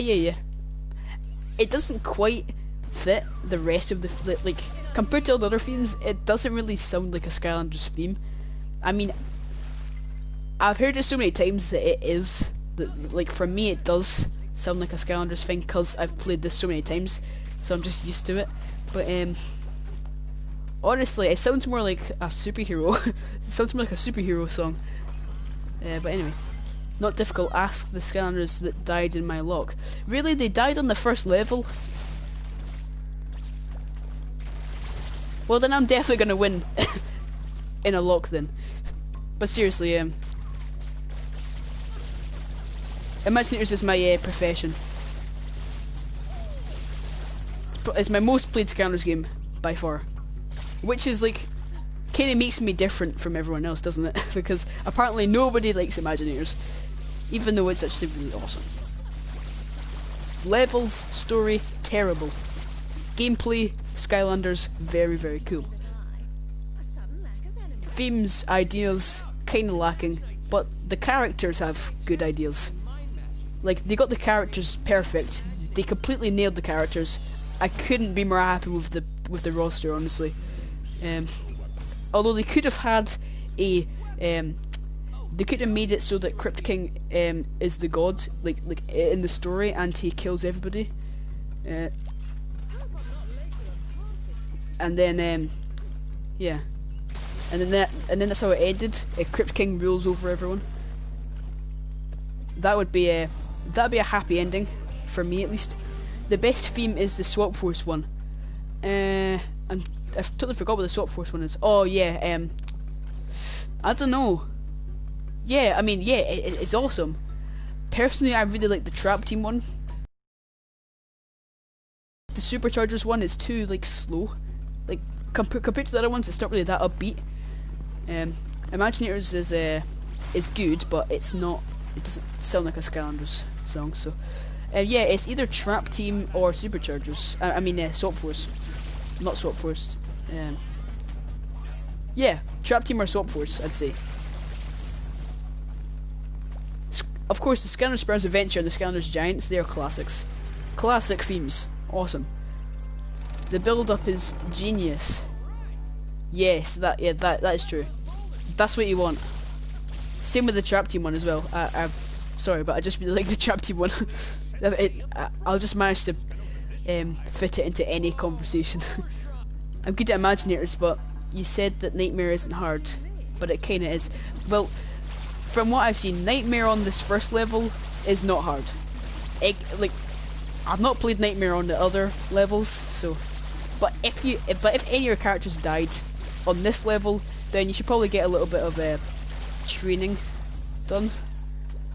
It doesn't quite fit the rest of the like compared to all the other themes. It doesn't really sound like a Skylanders theme. I mean, I've heard it so many times that it is. That, like, for me, it does sound like a Skylanders thing because I've played this so many times, so I'm just used to it. But honestly, it sounds more like a superhero. It sounds more like a superhero song. But anyway, not difficult. Ask the Skylanders that died in my lock. Really, they died on the first level? Well, then I'm definitely gonna win in a lock then. But seriously, Imaginators is my profession. It's my most played Skylanders game by far, which is like kind of makes me different from everyone else, doesn't it? Because apparently nobody likes Imaginators, even though it's actually really awesome. Levels, story, terrible. Gameplay, Skylanders, very cool. Themes, ideas, kinda lacking, but the characters have good ideas. Like, they got the characters perfect. They completely nailed the characters. I couldn't be more happy with the roster, honestly. Although they could have had a they could have made it so that Crypt King is the god, like in the story, and he kills everybody. And then yeah, and then that's how it ended. Crypt King rules over everyone. That'd be a happy ending for me, at least. The best theme is the Swap Force one. I've totally forgot what the Swap Force one is. Oh yeah, I don't know. Yeah, I mean, yeah, it's awesome. Personally, I really like the Trap Team one. The Superchargers one is too like slow. Like compared to the other ones, it's not really that upbeat. Imaginators is good, but it's not. It doesn't sound like a Skylanders song. So yeah, it's either Trap Team or Superchargers. I mean, Swap Force, not Swap Force. Yeah, Trap Team or Swap Force, I'd say. Of course, the Skylanders Sparrows Adventure and the Skylanders Giants, they are classics. Classic themes, awesome. The build-up is genius. Yes, that is true. That's what you want. Same with the Trap Team one as well. Sorry, but I just really like the Trap Team one. I'll just manage to fit it into any conversation. I'm good at Imaginators, but you said that Nightmare isn't hard, but it kinda is. Well, from what I've seen, Nightmare on this first level is not hard. Like, I've not played Nightmare on the other levels, so. But if any of your characters died on this level, then you should probably get a little bit of training done.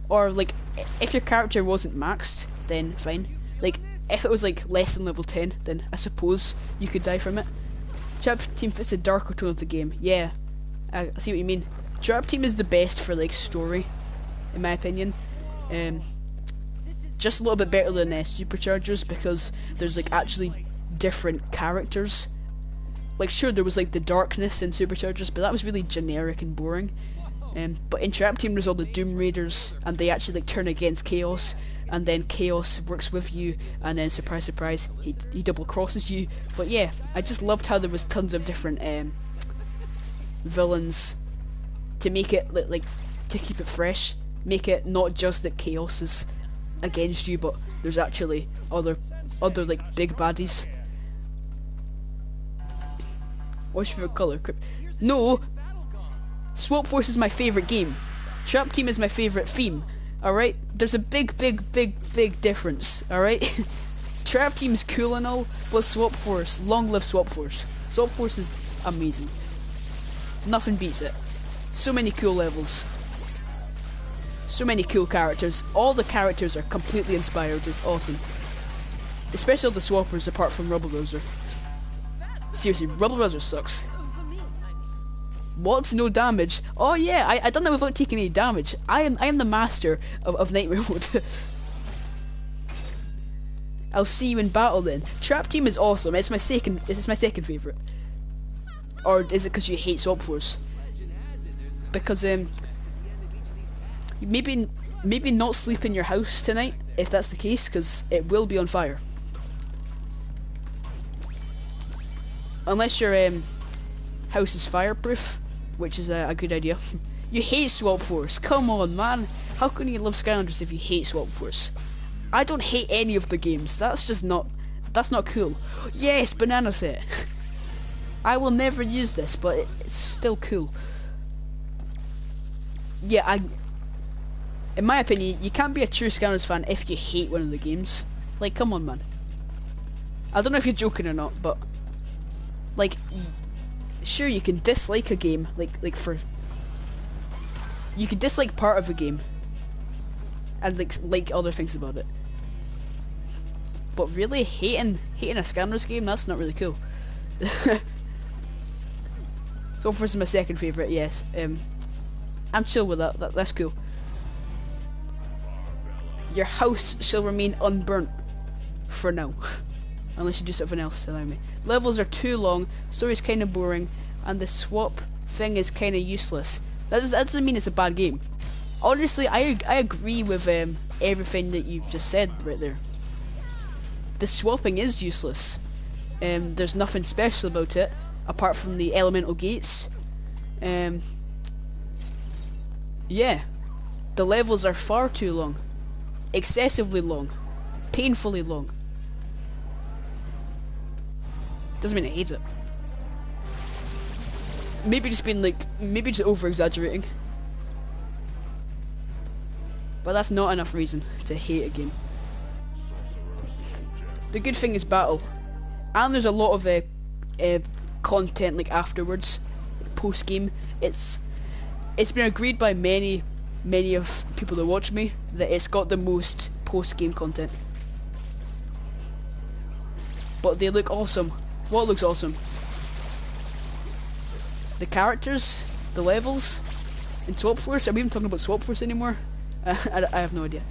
Or like, if your character wasn't maxed, then fine. Like, if it was like less than level 10, then I suppose you could die from it. Trap Team fits the darker tone of the game. Yeah, I see what you mean. Trap Team is the best for like story, in my opinion. Just a little bit better than Superchargers because there's like actually different characters. Like, sure, there was like the darkness in Superchargers, but that was really generic and boring. But in Trap Team there's all the Doom Raiders, and they actually like turn against Chaos, and then Chaos works with you, and then surprise surprise, he double crosses you. But yeah, I just loved how there was tons of different villains to make it like to keep it fresh, make it not just that Chaos is against you, but there's actually other like big baddies. What's your favorite color? No, Swap Force is my favorite game. Trap Team is my favorite theme. Alright? There's a big difference. Alright? Trap Team's cool and all, but Swap Force, long live Swap Force. Swap Force is amazing. Nothing beats it. So many cool levels. So many cool characters. All the characters are completely inspired. It's awesome. Especially the swappers apart from Rubble Browser. Seriously, Rubble Browser sucks. What? No damage? Oh yeah, I done that without taking any damage. I am the master of Nightmare Mode. I'll see you in battle then. Trap Team is awesome. It's my second favourite. Or is it because you hate Swap Force? Because maybe not sleep in your house tonight if that's the case, because it will be on fire. Unless your house is fireproof, which is a good idea. You hate Swap Force. Come on, man. How can you love Skylanders if you hate Swap Force? I don't hate any of the games. That's not cool. Yes, banana set. I will never use this, but it's still cool. Yeah, in my opinion, you can't be a true Skylanders fan if you hate one of the games. Like, come on, man. I don't know if you're joking or not, but like, sure, you can dislike a game, you can dislike part of a game, and like other things about it. But really, hating a Skylanders game, that's not really cool. So Force is my second favourite, yes. I'm chill with that. That's cool. Your house shall remain unburnt for now. Unless you do something else, allow me. Levels are too long, story's kinda boring, and the swap thing is kinda useless. That doesn't mean it's a bad game. Honestly, I agree with everything that you've just said right there. The swapping is useless. There's nothing special about it, apart from the elemental gates. Yeah. The levels are far too long. Excessively long. Painfully long. Doesn't mean I hate it. Maybe just over exaggerating. But that's not enough reason to hate a game. The good thing is battle. And there's a lot of content like afterwards, post game. It's been agreed by many of people that watch me that it's got the most post game content. But they look awesome. What looks awesome? The characters, the levels, and Swap Force. Are we even talking about Swap Force anymore? I have no idea.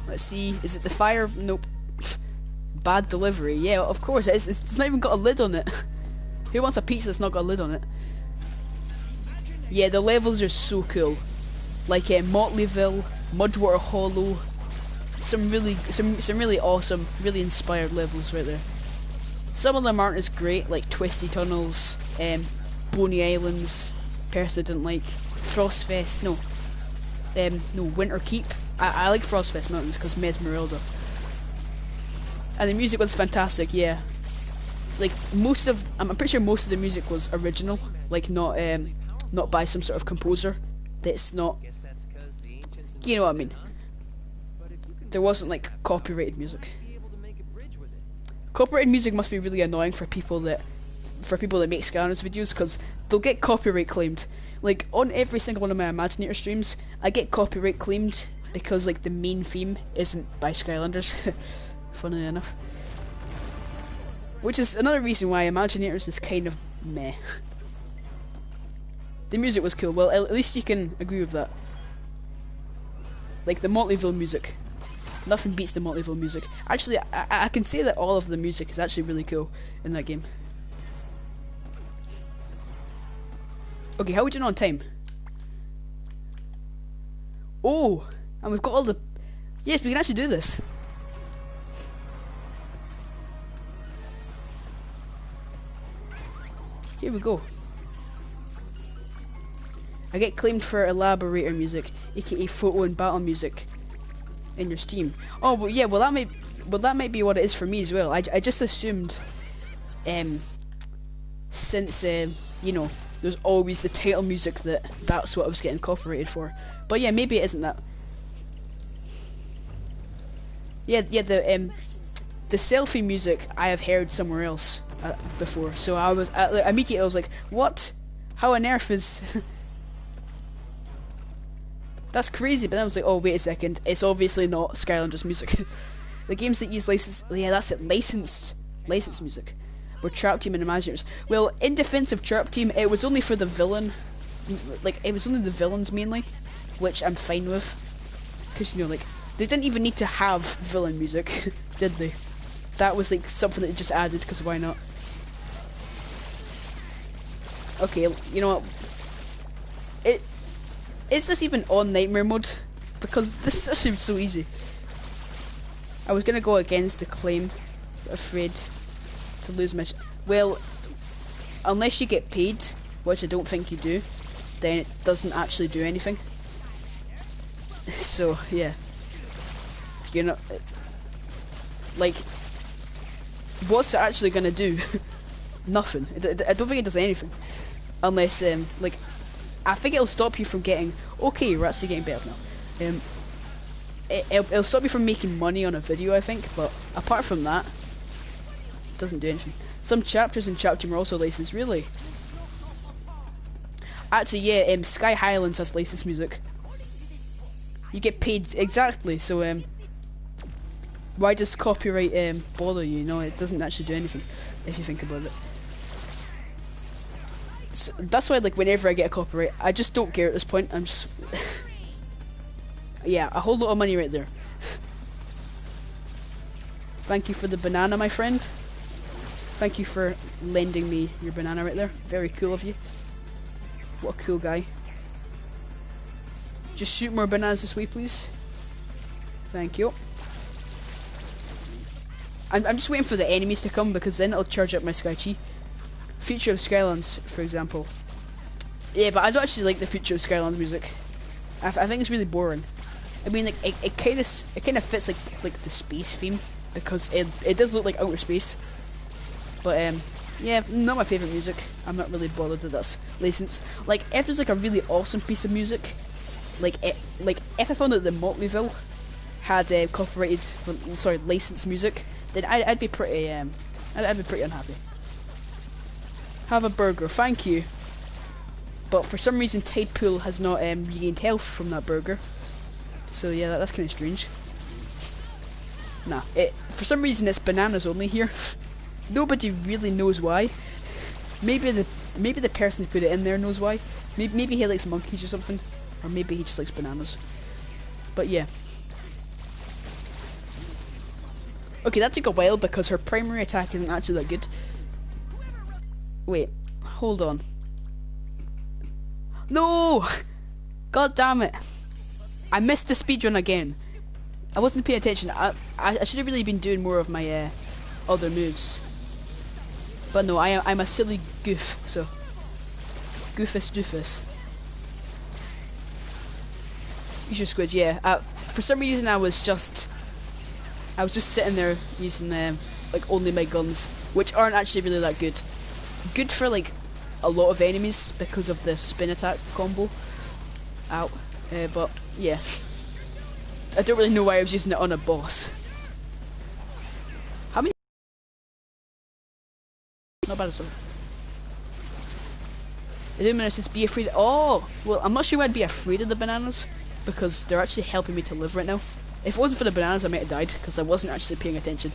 Let's see. Is it the fire? Nope. Bad delivery. Yeah, of course it is. It's not even got a lid on it. Who wants a pizza that's not got a lid on it? Yeah, the levels are so cool. Like Motleyville, Mudwater Hollow, some really awesome, really inspired levels right there. Some of them aren't as great, like Twisty Tunnels, Boney Islands, person didn't like, Frostfest, no, Winter Keep. I like Frostfest Mountains because Mesmeralda. And the music was fantastic, yeah. Like I'm pretty sure most of the music was original, like not by some sort of composer. That's not, you know what I mean. There wasn't like copyrighted music. Copyrighted music must be really annoying for people that make Skylanders videos, because they'll get copyright claimed. Like on every single one of my Imaginator streams, I get copyright claimed because like the main theme isn't by Skylanders. Funnily enough. Which is another reason why Imaginators is kind of meh. The music was cool. Well, at least you can agree with that. Like the Motleyville music. Nothing beats the Motleyville music. Actually, I can say that all of the music is actually really cool in that game. Okay, how are we doing on time? Oh! And we've got all the... Yes, we can actually do this. Here we go. I get claimed for elaborator music, aka photo and battle music, in your Steam. Oh, well, yeah. Well, that might be what it is for me as well. I just assumed, since you know, there's always the title music that's what I was getting copyrighted for. But yeah, maybe it isn't that. Yeah, the selfie music I have heard somewhere else before, so I was immediately I was like, what? How on earth is? That's crazy. But then I was like, oh wait a second, it's obviously not Skylanders music. The games that use licensed music were Trap Team and Imaginators. Well, in defense of Trap Team, it was only for the villain, like it was only the villains mainly, which I'm fine with, because you know, like, they didn't even need to have villain music, did they? That was like something that they just added, because why not? Okay, you know what? Is this even on Nightmare mode? Because this is actually so easy. I was gonna go against the claim, but afraid to lose my. Well, unless you get paid, which I don't think you do, then it doesn't actually do anything. So yeah, you know, like, what's it actually gonna do? Nothing. I don't think it does anything, unless like, I think it'll stop you from getting. Okay, we're actually getting better now. It'll stop you from making money on a video, I think, but apart from that, it doesn't do anything. Some chapters in Chapter Team are also licensed, really. Actually, yeah, Sky Highlands has licensed music. You get paid, exactly, so why does copyright bother you? No, it doesn't actually do anything, if you think about it. So that's why, like, whenever I get a copyright, I just don't care at this point. I'm just yeah, a whole lot of money right there. Thank you for the banana, my friend. Thank you for lending me your banana right there. Very cool of you. What a cool guy. Just shoot more bananas this way, please. Thank you. I'm just waiting for the enemies to come, because then it'll charge up my Sky Chi. Future of Skylands, for example. Yeah, but I don't actually like the Future of Skylands music. I think it's really boring. I mean, like, it kind of fits like the space theme, because it does look like outer space. But yeah, not my favorite music. I'm not really bothered that that's licensed. Like, if there's like a really awesome piece of music, like if I found out that Motleyville had copyrighted, sorry, licensed music, then I'd be pretty I'd be pretty unhappy. Have a burger, thank you. But for some reason, Tidepool has not regained health from that burger. So yeah, that's kind of strange. Nah, for some reason it's bananas only here. Nobody really knows why. Maybe the person who put it in there knows why. Maybe he likes monkeys or something, or maybe he just likes bananas. But yeah. Okay, that took a while because her primary attack isn't actually that good. Wait, hold on. No! God damn it! I missed the speedrun again. I wasn't paying attention. I should have really been doing more of my other moves. But no, I'm a silly goof, so goofus doofus. You should squid, yeah. For some reason I was just sitting there using like only my guns, which aren't actually really that good. Good for like a lot of enemies because of the spin attack combo. Ow. But yeah, I don't really know why I was using it on a boss. How many? Not bad at all. Illuminous says be afraid. Oh, well, I'm not sure I'd be afraid of the bananas because they're actually helping me to live right now. If it wasn't for the bananas, I might have died because I wasn't actually paying attention.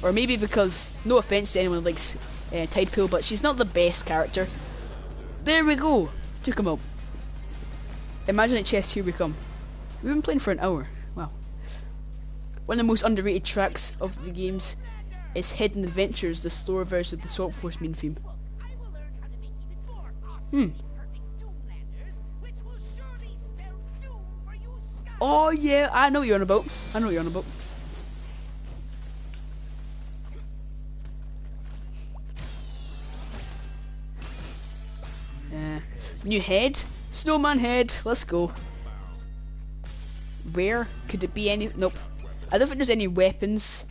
Or maybe because, no offense to anyone who likes Tidepool, but she's not the best character. There we go. Took him out. Imaginate chest, here we come. We've been playing for an hour. Wow. One of the most underrated tracks of the games is Hidden Adventures, the slower version of the Salt Force main theme. Oh yeah, I know what you're on about. I know what you're on about. New head? Snowman head, let's go. Where? Could it be any? Nope. I don't think there's any weapons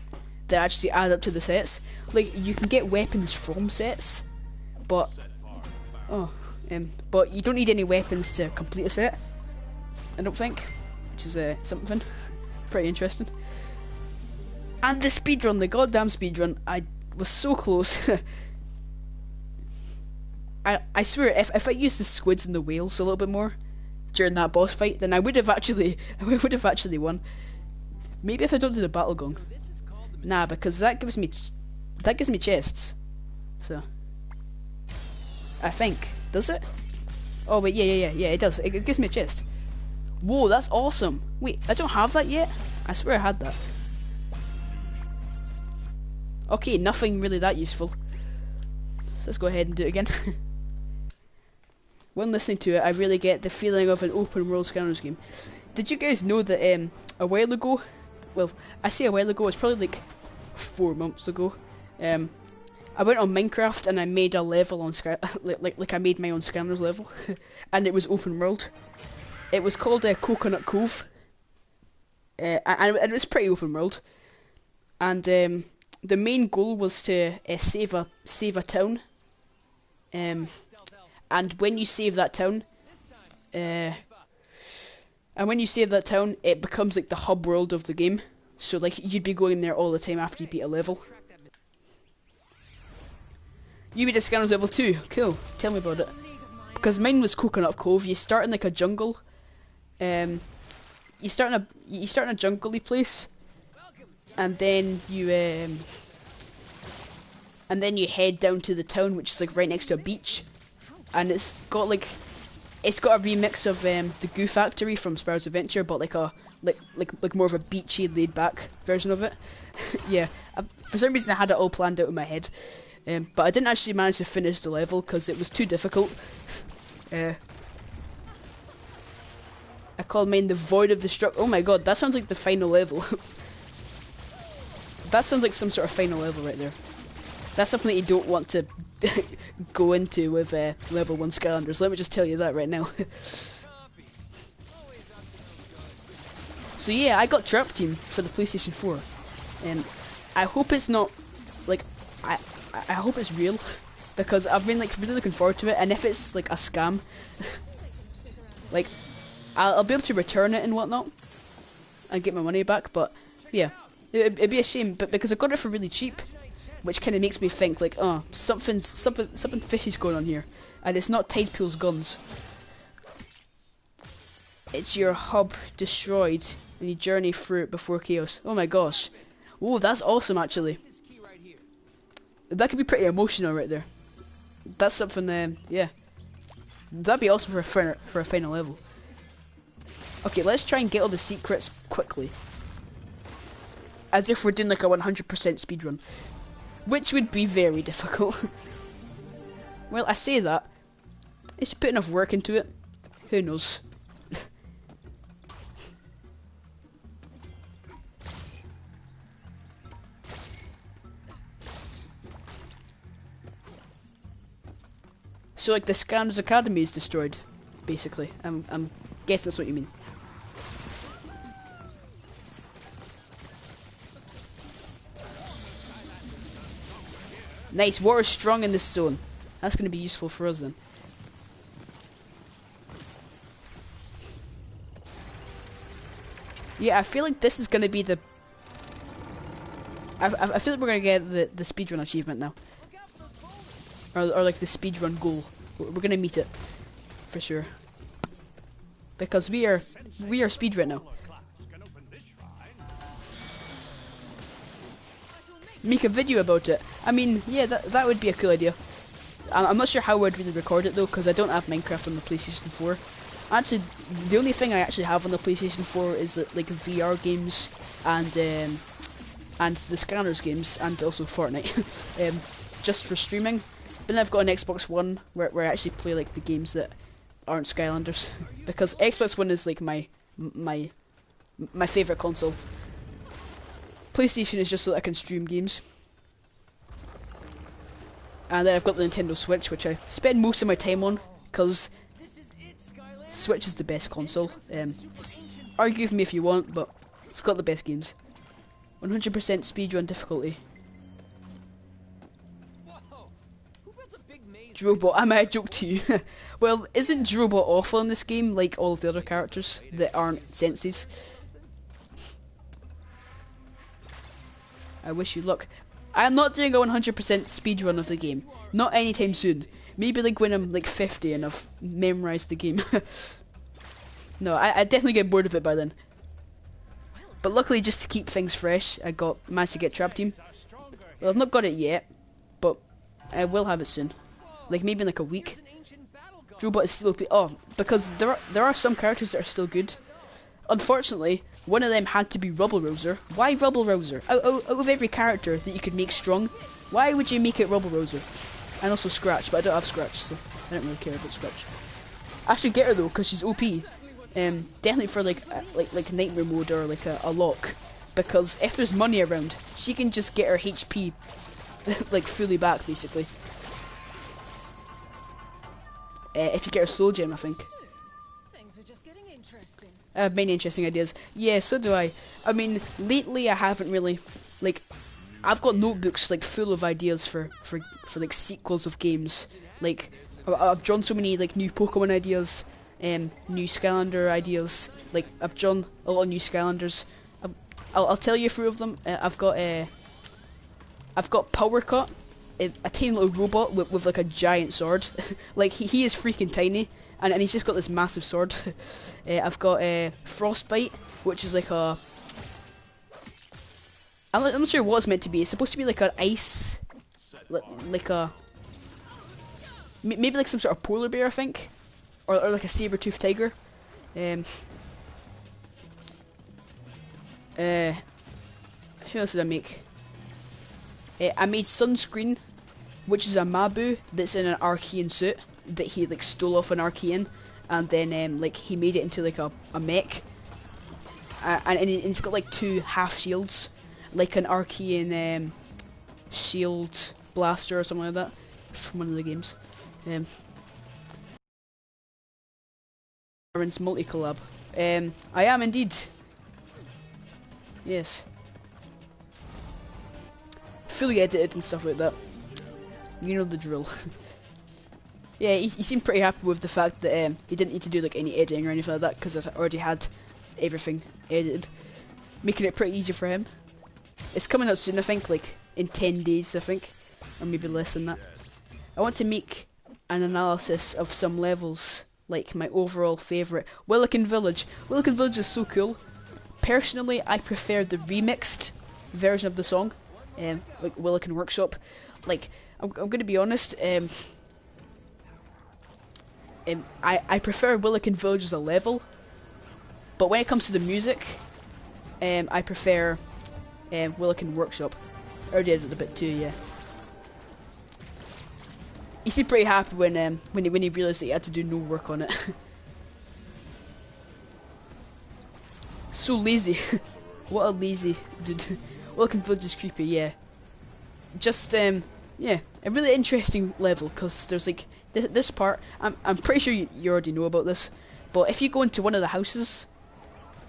that actually add up to the sets. Like, you can get weapons from sets, but but you don't need any weapons to complete a set, I don't think, which is something pretty interesting. And the speedrun, the goddamn speedrun, I was so close. I swear, if I used the squids and the whales a little bit more during that boss fight, then I would have actually won. Maybe if I don't do the battle gong. Nah, because that gives me chests. So I think, does it? Oh wait, yeah, it does. It gives me a chest. Whoa, that's awesome. Wait, I don't have that yet? I swear I had that. Okay, nothing really that useful. So let's go ahead and do it again. When listening to it, I really get the feeling of an open world Skylanders game. Did you guys know that a while ago, well, I say a while ago, it's probably like 4 months ago, I went on Minecraft and I made a level on like I made my own Skylanders level, and it was open world. It was called Coconut Cove, and it was pretty open world. And the main goal was to save a town. And when you save that town, it becomes like the hub world of the game. So like you'd be going there all the time after you beat a level. You beat a Skylanders level 2. Cool. Tell me about it. Because mine was Coconut Cove. You start in like a jungle. You start in a jungly place, and then you head down to the town, which is like right next to a beach. And it's got a remix of the Goo Factory from Spyro's Adventure, but like more of a beachy, laid back version of it. Yeah, for some reason I had it all planned out in my head, but I didn't actually manage to finish the level because it was too difficult. I called mine the Void of Destruction. Oh my god, that sounds like the final level. That sounds like some sort of final level right there. That's something that you don't want to go into with level 1 Skylanders, let me just tell you that right now. So yeah, I got Trap Team for the PlayStation 4, and I hope it's not, like, I hope it's real, because I've been like really looking forward to it, and if it's like a scam, like, I'll be able to return it and whatnot, and get my money back, but yeah, it'd be a shame, but because I got it for really cheap, which kind of makes me think like, oh, something fishy's going on here, and it's not Tidepool's guns. It's your hub destroyed, and you journey through it before chaos. Oh my gosh, oh, that's awesome actually. That could be pretty emotional right there. That's something, yeah, that'd be awesome for a final level. Okay, let's try and get all the secrets quickly, as if we're doing like a 100% speedrun. Which would be very difficult. Well, I say that. If you put enough work into it, who knows? So, like, the Skylanders Academy is destroyed, basically. I'm guessing that's what you mean. Nice, water's strong in this zone. That's going to be useful for us then. Yeah, I feel like this is going to be the... I feel like we're going to get the speedrun achievement now. Or like the speedrun goal. We're going to meet it. For sure. Because we are speed right now. Make a video about it. I mean, yeah, that would be a cool idea. I'm not sure how I'd really record it though, because I don't have Minecraft on the PlayStation 4. Actually, the only thing I actually have on the PlayStation 4 is like VR games and the Skylanders games, and also Fortnite, just for streaming. But then I've got an Xbox One where I actually play like the games that aren't Skylanders, because Xbox One is like my favorite console. PlayStation is just so that I can stream games. And then I've got the Nintendo Switch, which I spend most of my time on, because Switch is the best console. Argue with me if you want, but it's got the best games. 100% speedrun difficulty. Whoa! Who built a big maze? Drobot, I might joke to you. Well, isn't Drobot awful in this game, like all of the other characters that aren't senses? I wish you luck. I'm not doing a 100% speedrun of the game. Not anytime soon. Maybe like when I'm like 50 and I've memorized the game. No, I definitely get bored of it by then. But luckily, just to keep things fresh, I managed to get Trap Team. Well, I've not got it yet, but I will have it soon. Like maybe in like a week. Drobot is still because there are some characters that are still good. Unfortunately, one of them had to be Rubble Rouser. Why Rubble Rouser? Out of every character that you could make strong, why would you make it Rubble Rouser? And also Scratch, but I don't have Scratch, so I don't really care about Scratch. I should get her though, because she's OP. Definitely for like Nightmare mode or like a lock, because if there's money around, she can just get her HP like fully back basically. If you get her Soul Gem, I think. Things are just getting interesting. I have many interesting ideas. Yeah, so do I. I mean, lately I haven't really, like, I've got notebooks like full of ideas for like sequels of games. Like, I've drawn so many like new Pokemon ideas, new Skylander ideas. Like, I've drawn a lot of new Skylanders. I'll tell you a few of them. I've got Power Cut, a tiny little robot with like a giant sword. Like he is freaking tiny, and he's just got this massive sword. I've got Frostbite, which is like a, I'm not sure what it's meant to be. It's supposed to be like an ice, like a, maybe like some sort of polar bear, I think, or like a saber-toothed tiger. Who else did I make? I made Sunscreen, which is a Mabu that's in an Archean suit that he like stole off an Archean, and then like he made it into like a mech, and it's got like two half shields, like an Archean shield blaster or something like that from one of the games. Aaron's multi-collab. I am indeed. Yes. Fully edited and stuff like that. You know the drill. Yeah, he seemed pretty happy with the fact that he didn't need to do like any editing or anything like that, because I already had everything edited, making it pretty easy for him. It's coming out soon, I think, like in 10 days, I think, or maybe less than that. I want to make an analysis of some levels, like my overall favourite. Willikin Village. Willikin Village is so cool. Personally, I prefer the remixed version of the song, like Willikin Workshop. Like, I'm gonna be honest, I prefer Willikin Village as a level, but when it comes to the music, I prefer Willikin Workshop. I already edited a bit too, yeah. He seemed pretty happy when he realised that he had to do no work on it. So lazy. What a lazy dude. Willikin Village is creepy, yeah. Just yeah, a really interesting level, because there's like this part. I'm pretty sure you already know about this, but if you go into one of the houses,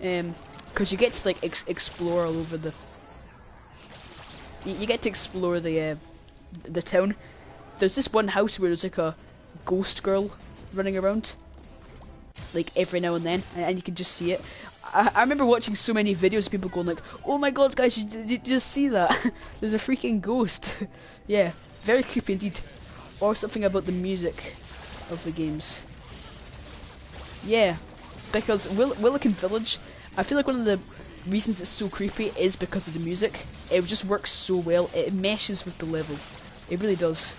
because you get to like explore all over the, you get to explore the town. There's this one house where there's like a ghost girl running around, like every now and then, and you can just see it. I remember watching so many videos of people going like, "Oh my god, guys, did you just see that? There's a freaking ghost." Yeah, very creepy indeed. Or something about the music of the games. Yeah, because Willikin Village, I feel like one of the reasons it's so creepy is because of the music. It just works so well. It meshes with the level. It really does.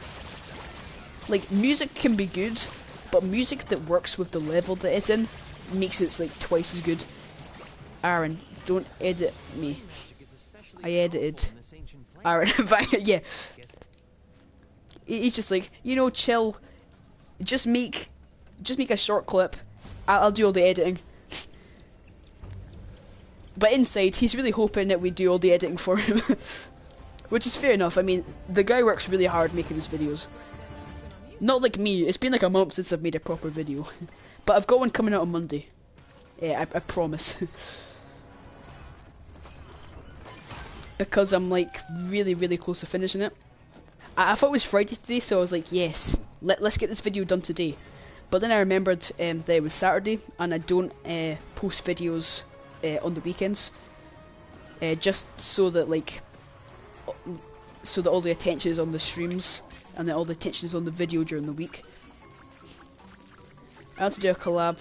Like, music can be good, but music that works with the level that it's in makes it like twice as good. Aaron, don't edit me. I edited. Aaron, yeah. He's just like, you know, chill. Just make a short clip. I'll do all the editing. But inside, he's really hoping that we do all the editing for him. Which is fair enough. I mean, the guy works really hard making his videos. Not like me. It's been like a month since I've made a proper video. But I've got one coming out on Monday. Yeah, I promise. because I'm like really close to finishing it. I thought it was Friday today, so I was like, yes, let's get this video done today. But then I remembered that it was Saturday, and I don't post videos on the weekends, just so that all the attention is on the streams and that all the attention is on the video during the week. I want to do a collab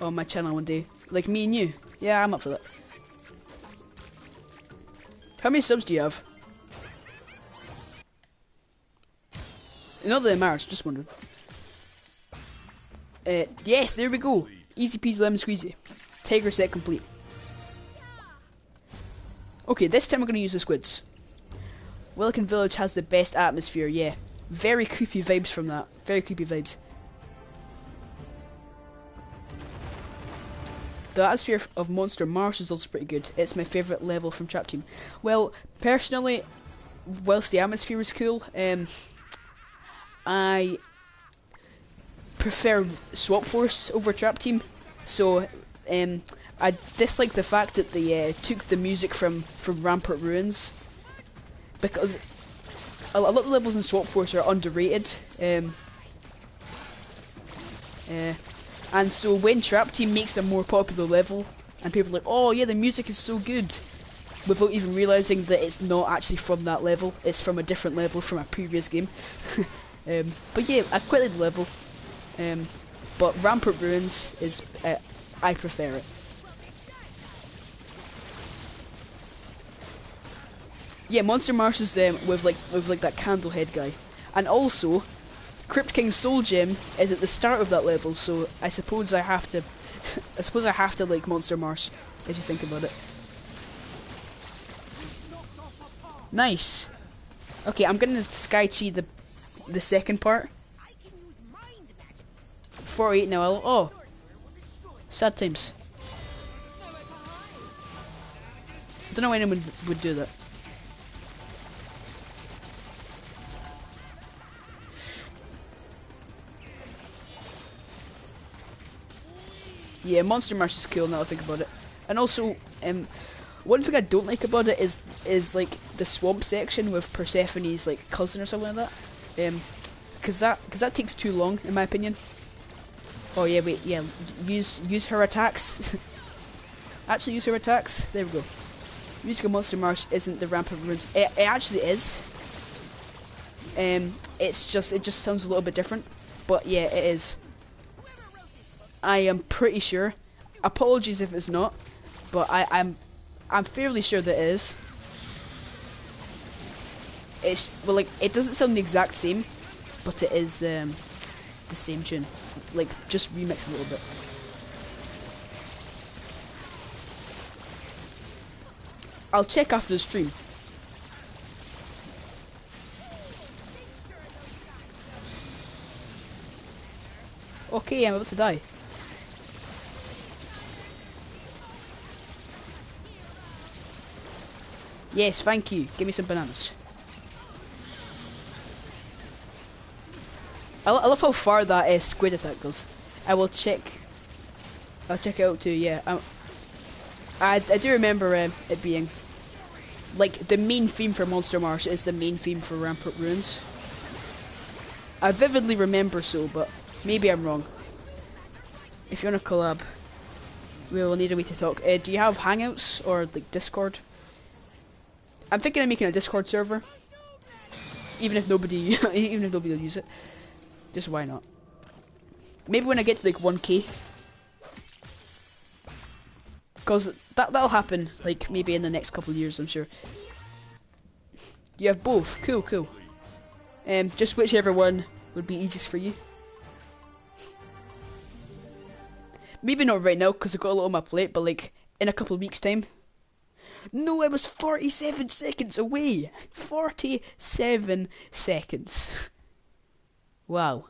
on my channel one day, like me and you. Yeah, I'm up for that. How many subs do you have? Not that it matters, just wondering. Yes, there we go. Easy peasy lemon squeezy. Tiger set complete. Okay, this time we're going to use the squids. Wilkin Village has the best atmosphere, yeah. Very creepy vibes from that. Very creepy vibes. The atmosphere of Monster Marsh is also pretty good. It's my favourite level from Trap Team. Well, personally, whilst the atmosphere is cool, I prefer Swap Force over Trap Team. So, I dislike the fact that they took the music from Rampart Ruins, because a lot of the levels in Swap Force are underrated. And so when Trap Team makes a more popular level, and people are like, oh yeah, the music is so good, without even realising that it's not actually from that level, it's from a different level from a previous game. But yeah, I quite like the level. But Rampart Ruins is, I prefer it. Yeah, Monster Marsh is with like that candle head guy, and also Crypt King's Soul Gem is at the start of that level, so I suppose I have to, like Monster Marsh, if you think about it. Nice. Okay, I'm gonna Sky Chi the second part. 48 now. Oh, sad times. I don't know why anyone would do that. Yeah, Monster Marsh is cool now I think about it. And also, one thing I don't like about it is like the swamp section with Persephone's like cousin or something like that. Cause that takes too long in my opinion. Oh yeah, wait, yeah, use her attacks. Actually use her attacks. There we go. Music of Monster Marsh isn't the Rampart Ruins. It actually is. It just sounds a little bit different, but yeah, it is. I am pretty sure. Apologies if it's not, but I'm fairly sure that it is. It's well, like it doesn't sound the exact same, but it is the same tune. Like just remix a little bit. I'll check after the stream. Okay, I'm about to die. Yes, thank you. Give me some bananas. I love how far that squid attack goes. I will check. I'll check it out too. Yeah, I do remember it being like the main theme for Monster Marsh is the main theme for Rampart Ruins. I vividly remember so, but maybe I'm wrong. If you want to collab, we will need a way to talk. Do you have Hangouts or like Discord? I'm thinking of making a Discord server, even if nobody will use it. Just why not? Maybe when I get to like 1K, cause that'll happen like maybe in the next couple of years, I'm sure. You have both. Cool, cool. Just whichever one would be easiest for you. Maybe not right now, cause I've got a lot on my plate, but like in a couple of weeks' time. No, I was 47 seconds away. 47 seconds. Wow.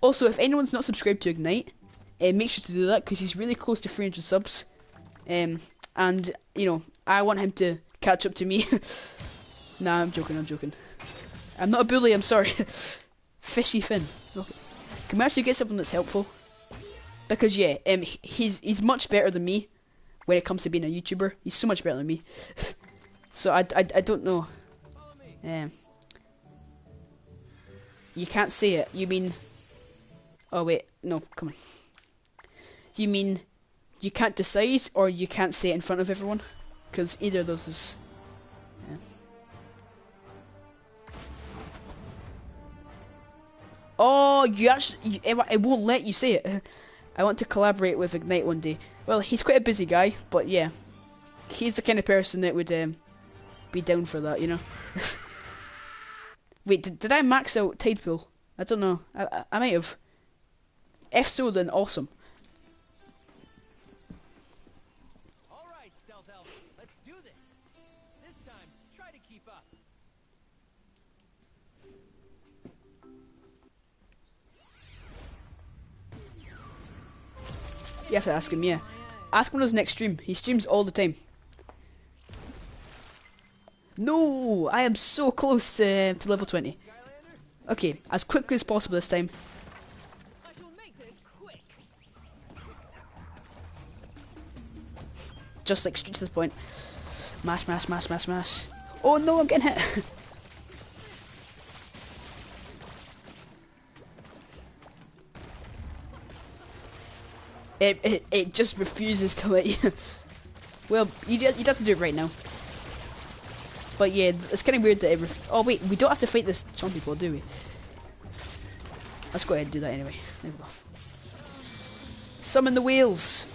Also, if anyone's not subscribed to Ignite, make sure to do that because he's really close to 300 subs. And you know, I want him to catch up to me. Nah, I'm joking. I'm not a bully. I'm sorry. Fishy Finn. Okay. Can we actually get something that's helpful? Because yeah, he's much better than me when it comes to being a YouTuber. He's so much better than me. So I don't know. You can't say it. You mean? Oh wait, no, come on. You mean you can't decide, or you can't say it in front of everyone? Because either of those is. Yeah. Oh, you actually, it won't let you say it. I want to collaborate with Ignite one day. Well, he's quite a busy guy, but yeah, he's the kind of person that would be down for that, you know. Wait, did I max out Tide Pool? I don't know. I might have. If so, then awesome. All right, Stealth Elf, let's do this. This time, try to keep up. You have to ask him, yeah. Ask him on his next stream. He streams all the time. No, I am so close to level 20. Okay, as quickly as possible this time. I shall make this quick. Just like straight to the point. Mash, mash, mash, mash, mash. Oh no, I'm getting hit. It just refuses to let you. Well, you'd have to do it right now. But yeah, it's kind of weird that it oh wait, we don't have to fight this zombie people, do we? Let's go ahead and do that anyway. There we go. Summon the whales.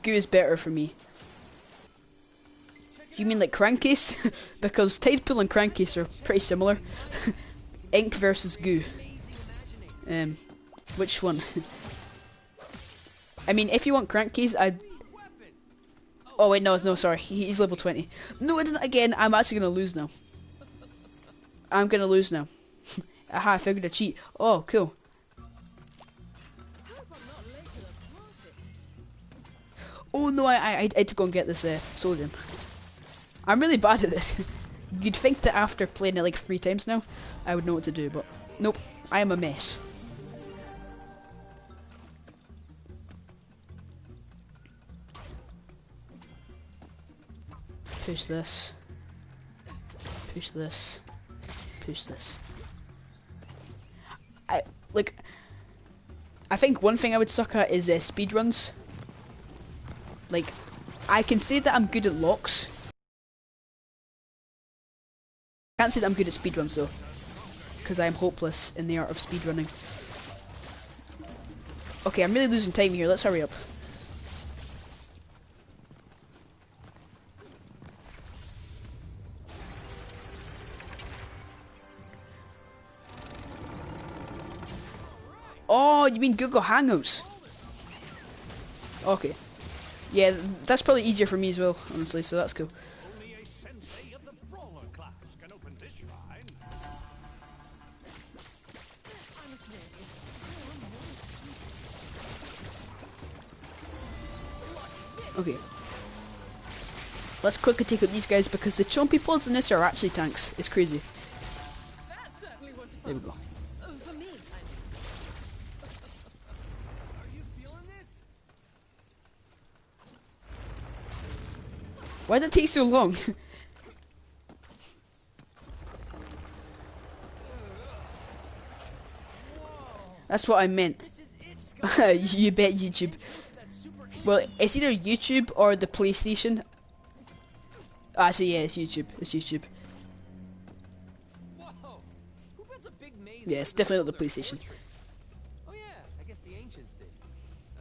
Goo is better for me. You mean like Crankcase? Because Tidepool and Crankcase are pretty similar. Ink versus Goo. Which one? I mean, if you want Crankcase, I'd... Oh wait, no, sorry. He's level 20. No, I didn't again. I'm actually gonna lose now. I'm gonna lose now. Aha, I figured a cheat. Oh, cool. Oh no, I had to go and get this Soldier. I'm really bad at this. You'd think that after playing it like 3 times now, I would know what to do, but nope, I am a mess. Push this. Push this. Push this. I think one thing I would suck at is speedruns. Like, I can say that I'm good at locks. I can't say that I'm good at speedruns though, because I am hopeless in the art of speedrunning. Okay, I'm really losing time here, let's hurry up. Oh, you mean Google Hangouts? Okay. Yeah, that's probably easier for me as well, honestly, so that's cool. Only a sensei of the brawler class can open this shrine. Okay. Let's quickly take out these guys because the chompy pods in this are actually tanks. It's crazy. That certainly was fun. There we go. For me. Are you feeling this? Why did it take so long? That's what I meant. This is it, You bet YouTube. That's super Well, it's either YouTube or the PlayStation. Actually, yeah, it's YouTube. It's YouTube. Whoa! Who built a big maze? Yeah, it's like definitely not the another PlayStation. fortress? Oh yeah, I guess the ancients did.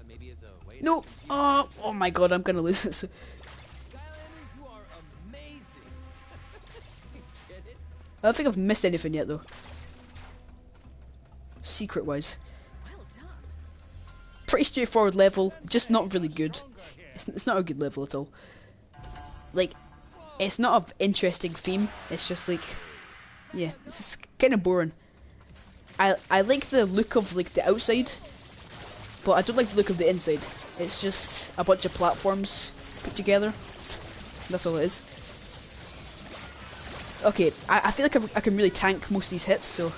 Maybe as a way to No! confuse Oh my god, I'm gonna lose this. Skylander, you are amazing. Get it? I don't think I've missed anything yet though. Secret wise. Well done. Pretty straightforward level, just not really good. It's not a good level at all. Like, it's not an interesting theme, it's just like, yeah, it's just kind of boring. I like the look of like the outside, but I don't like the look of the inside. It's just a bunch of platforms put together. That's all it is. Okay, I feel like I can really tank most of these hits, so...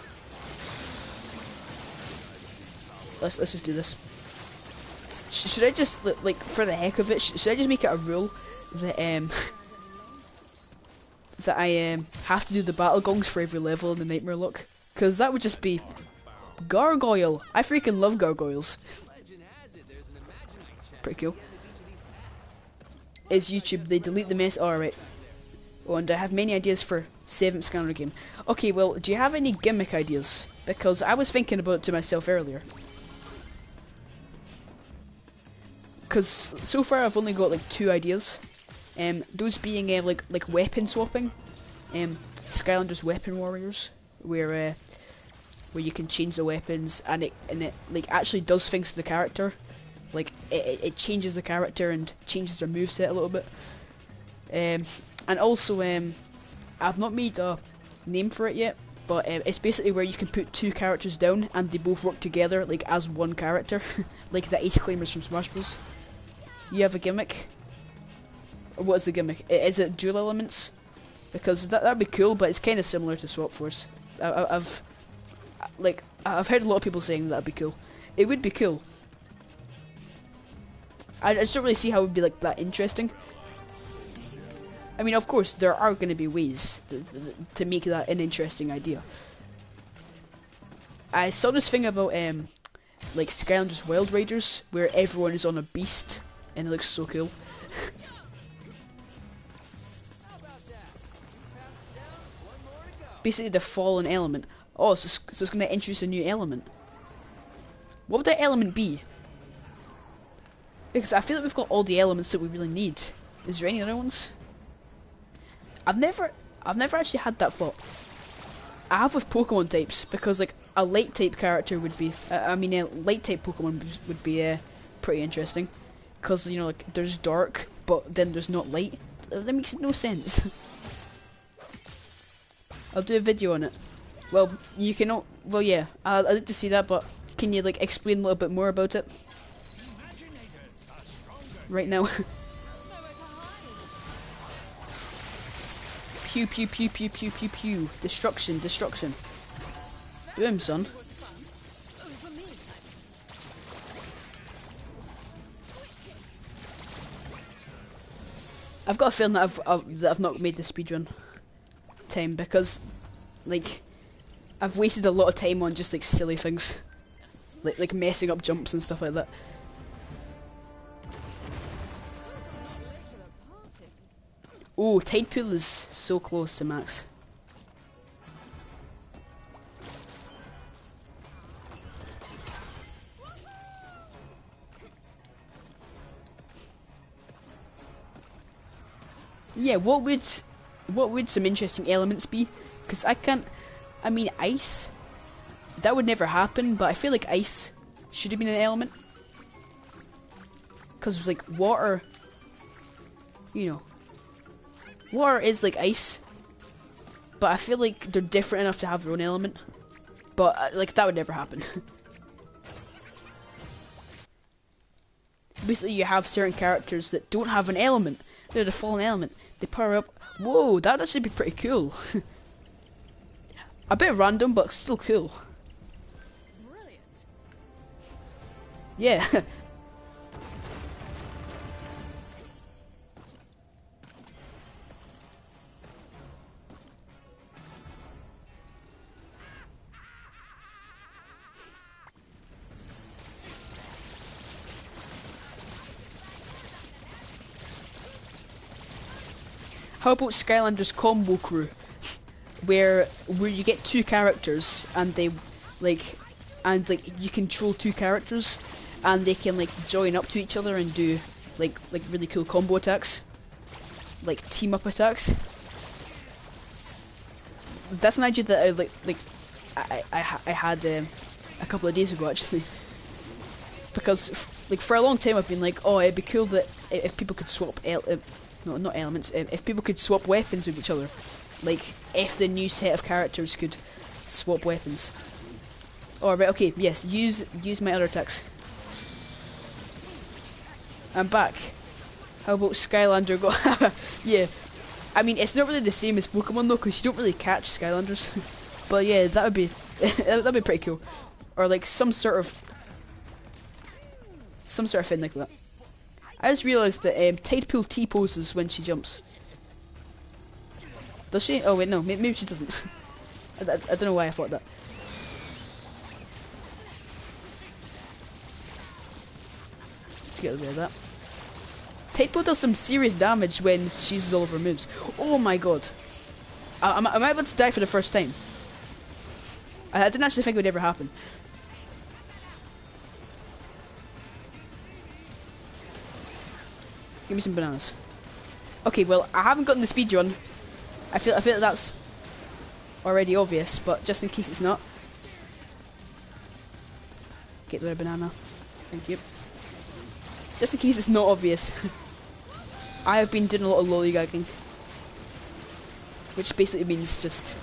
let's just do this. Should I just like for the heck of it? Should I just make it a rule that that I have to do the battle gongs for every level in the Nightmare Look? Because that would just be gargoyle. I freaking love gargoyles. Pretty cool. Is YouTube? They delete the mess. Alright. Oh, and I have many ideas for 7th Skylander game. Okay, well, do you have any gimmick ideas? Because I was thinking about it to myself earlier. Because so far I've only got like 2 ideas. Those being like weapon swapping. Skylanders Weapon Warriors, where you can change the weapons and it like actually does things to the character. Like it changes the character and changes their moveset a little bit. And also I've not made a name for it yet, but it's basically where you can put 2 characters down and they both work together like as one character, like the Ace Claimers from Smash Bros. You have a gimmick? Or what is the gimmick? Is it dual elements? Because that'd be cool, but it's kind of similar to Swap Force. I've heard a lot of people saying that'd be cool. It would be cool. I just don't really see how it would be like that interesting. I mean, of course, there are going to be ways to make that an interesting idea. I saw this thing about like Skylanders Wild Riders, where everyone is on a beast, and it looks so cool. Basically, the fallen element. Oh, so it's going to introduce a new element. What would that element be? Because I feel like we've got all the elements that we really need. Is there any other ones? I've never actually had that thought. I have with Pokemon types, because like a light type character would be, a light type Pokemon would be pretty interesting. Because you know, like there's dark, but then there's not light. That makes no sense. I'll do a video on it. Well, you can. Well, yeah, I'd like to see that, but can you like explain a little bit more about it? Right now. Pew pew pew pew pew pew pew. Destruction, destruction. Boom, son. I've got a feeling that I've not made the speedrun time because, like, I've wasted a lot of time on just like silly things, like messing up jumps and stuff like that. Oh, Tide Pool is so close to max. Yeah, what would some interesting elements be? Because I mean ice, that would never happen, but I feel like ice should have been an element. Because like water, you know, water is like ice, but I feel like they're different enough to have their own element. But like that would never happen. Basically, you have certain characters that don't have an element. They're the fallen element. They power up. Whoa, that'd actually be pretty cool. A bit random, but still cool. Brilliant. Yeah. How about Skylanders Combo Crew, where you get 2 characters and they you control 2 characters and they can like join up to each other and do like really cool combo attacks, like team up attacks. That's an idea that I had a couple of days ago actually, because like for a long time I've been like, oh, it'd be cool that if people could swap not elements. If people could swap weapons with each other, like if the new set of characters could swap weapons. Oh, right, okay, yes, use my other attacks. I'm back. How about Skylander go? Yeah, I mean it's not really the same as Pokemon though, because you don't really catch Skylanders. But yeah, that would be that'd be pretty cool. Or like some sort of some sort of thing like that. I just realised that Tide Pool T-poses when she jumps. Does she? Oh wait, no, maybe she doesn't. I don't know why I thought that. Let's get rid of that. Tide Pool does some serious damage when she uses all of her moves. Oh my god. Am I about to die for the first time? I didn't actually think it would ever happen. Give me some bananas. Okay, well, I haven't gotten the speed run. I feel like that's already obvious, but just in case it's not. Get the banana. Thank you. Just in case it's not obvious. I have been doing a lot of lollygagging. Which basically means just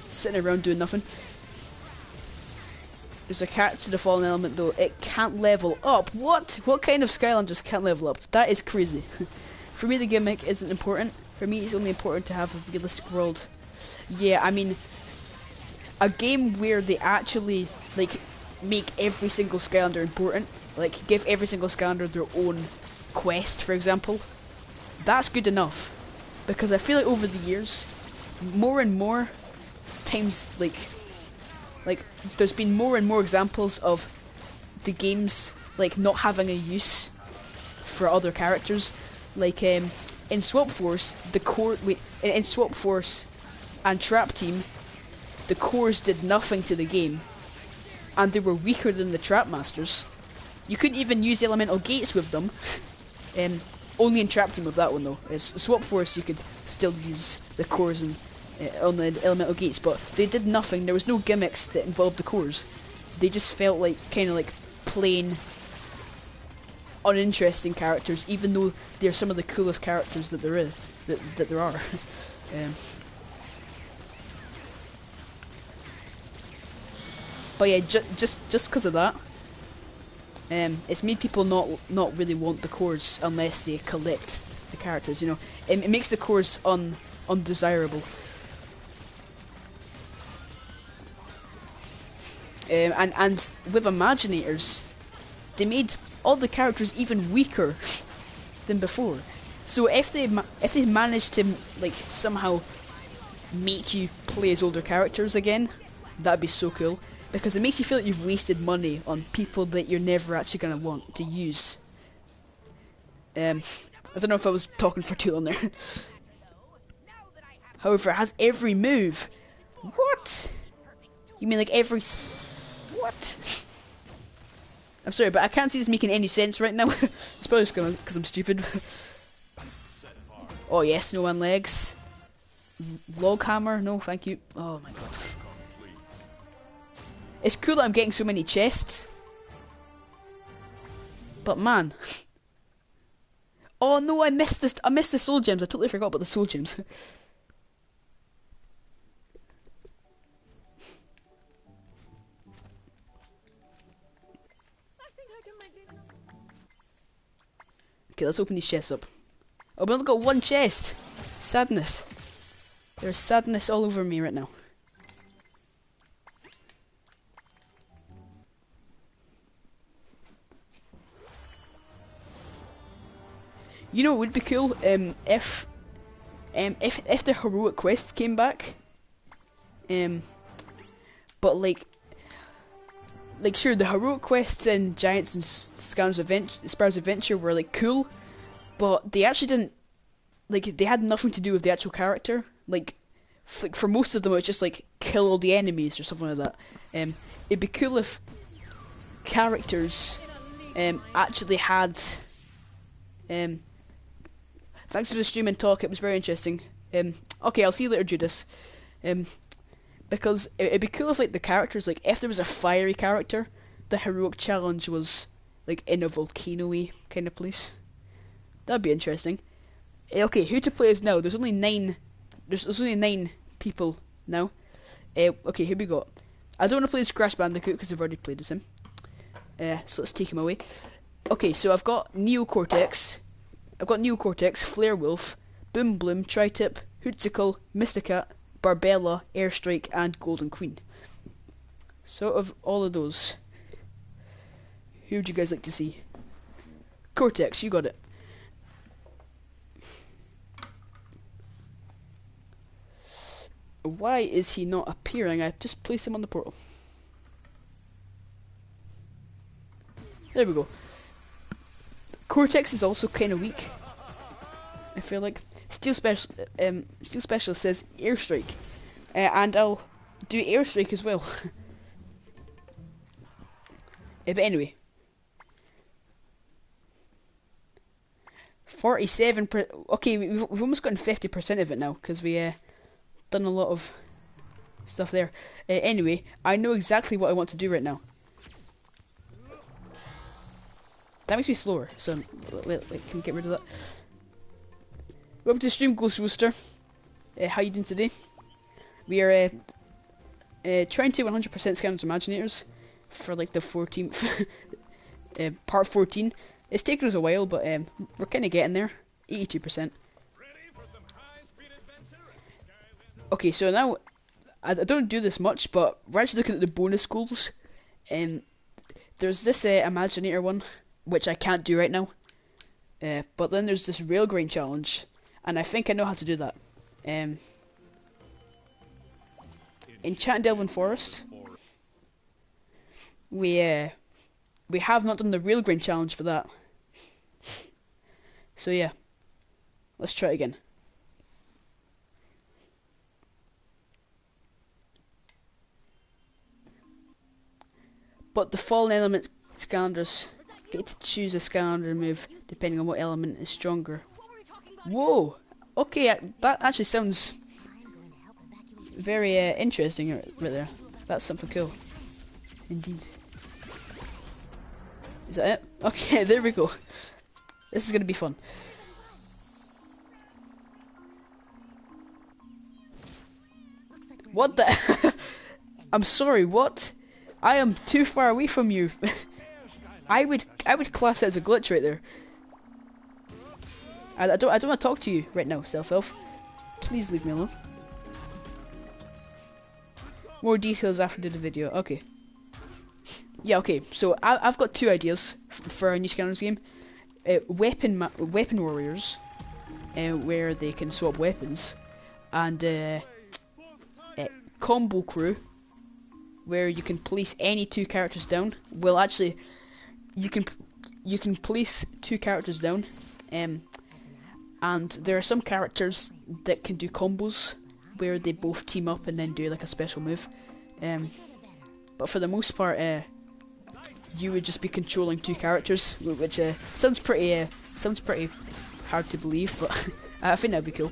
sitting around doing nothing. There's a catch to the fallen element though, it can't level up. What? What kind of Skylanders can't level up? That is crazy. For me the gimmick isn't important. For me it's only important to have a realistic world. Yeah, I mean, a game where they actually like make every single Skylander important, like give every single Skylander their own quest, for example, that's good enough. Because I feel like over the years, more and more times, like there's been more and more examples of the games like not having a use for other characters. Like in Swap Force, in Swap Force and Trap Team, the cores did nothing to the game, and they were weaker than the Trap Masters. You couldn't even use elemental gates with them. Only in Trap Team with that one though. Swap Force you could still use the cores and on the elemental gates, but they did nothing. There was no gimmicks that involved the cores. They just felt like kind of like plain, uninteresting characters, even though they're some of the coolest characters that there is, that there are. But yeah, just because of that, it's made people not really want the cores unless they collect the characters. You know, it makes the cores undesirable. And with Imaginators, they made all the characters even weaker than before. So if they managed to like somehow make you play as older characters again, that'd be so cool. Because it makes you feel like you've wasted money on people that you're never actually gonna want to use. I don't know if I was talking for too long there. However, it has every move. What? You mean like every? What? I'm sorry, but I can't see this making any sense right now. It's probably just because I'm stupid. Oh yes, no one legs. Log hammer? No, thank you. Oh my god. It's cool that I'm getting so many chests. But man. Oh no, I missed this. I missed the soul gems. I totally forgot about the soul gems. Okay, let's open these chests up. Oh, we only got one chest. Sadness. There's sadness all over me right now. You know, it would be cool if the heroic quests came back. But like sure, the heroic quests in Giants and Sparrow's Adventure were like cool, but they actually didn't, like, they had nothing to do with the actual character. Like for most of them, it was just like kill all the enemies or something like that. It'd be cool if characters actually had. Thanks for the stream and talk. It was very interesting. Okay, I'll see you later, Judas. Because it'd be cool if like the characters, like if there was a fiery character, the heroic challenge was like in a volcano-y kind of place. That'd be interesting. Okay, who to play as now? There's only 9. There's only 9 people now. Okay, here we go. I don't want to play as Crash Bandicoot because I've already played as him. So let's take him away. Okay, so I've got Neocortex, Flare Wolf, Boom Bloom, Tri-Tip, Hootsicle, Mysticat, Barbella, Airstrike, and Golden Queen. So of all of those, Who would you guys like to see? Cortex, you got it. Why is he not appearing? I just placed him on the portal. There we go. Cortex is also kind of weak, I feel like. Steel Specialist says Airstrike, and I'll do Airstrike as well. But anyway, 47%. Okay, we've almost gotten 50% of it now because we done a lot of stuff there. Anyway, I know exactly what I want to do right now. That makes me slower, so can get rid of that. Welcome to the stream, Ghost Rooster. How you doing today? We are trying to 100% Skylanders Imaginators for like the 14th, part 14. It's taken us a while, but we're kind of getting there. 82%. Okay, so now I don't do this much, but we're actually looking at the bonus goals. There's this Imaginator one, which I can't do right now. But then there's this rail grind challenge, and I think I know how to do that. In Chat and Delvin Forest, we have not done the rail grind challenge for that. So yeah, let's try it again. But the fallen element Skylanders get to choose a Skylander move depending on what element is stronger. Whoa! Okay, that actually sounds very interesting right there. That's something cool. Indeed. Is that it? Okay, there we go. This is gonna be fun. What the? I'm sorry. What? I am too far away from you. I would class it as a glitch right there. I don't want to talk to you right now, Self-Elf. Please leave me alone. More details after the video. Okay. Yeah. Okay. So I've got two ideas for a new Skylanders game. Weapon warriors, where they can swap weapons, and combo crew, where you can place any two characters down. Well, actually, you can place two characters down, and there are some characters that can do combos where they both team up and then do like a special move. But for the most part, you would just be controlling two characters, which sounds pretty hard to believe, but I think that'd be cool.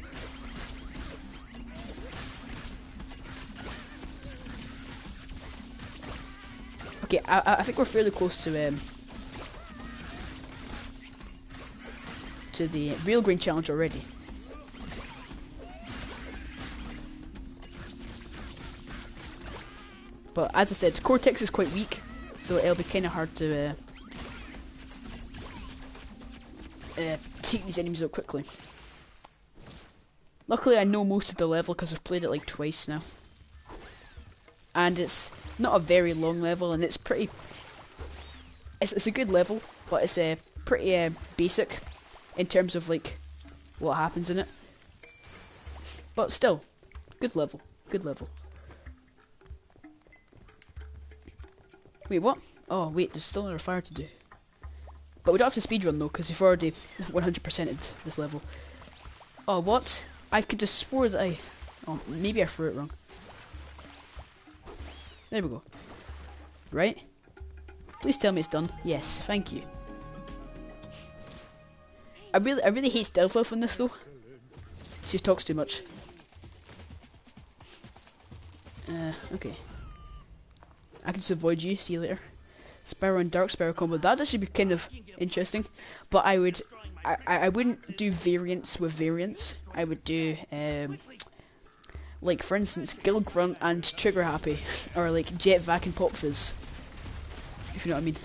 Okay, I think we're fairly close to the real green challenge already. But as I said, Cortex is quite weak, so it'll be kind of hard to take these enemies out quickly. Luckily, I know most of the level because I've played it like twice now, and it's not a very long level, and it's pretty. It's a good level, but it's pretty basic in terms of like what happens in it. But still, good level. Good level. Wait, what? Oh, wait, there's still another fire to do. But we don't have to speedrun though, because we've already 100%ed this level. Oh, what? I could just swore that I... Oh, maybe I threw it wrong. There we go. Right? Please tell me it's done. Yes, thank you. I really hate Stealth-Elf on this though. She talks too much. Okay. I can just avoid you, see you later. Sparrow and Dark Sparrow combo, that'd actually be kind of interesting. But I wouldn't do variants with variants. I would do, like for instance, Gill Grunt and Trigger Happy. Or like Jet Vac and Pop Fizz. If you know what I mean.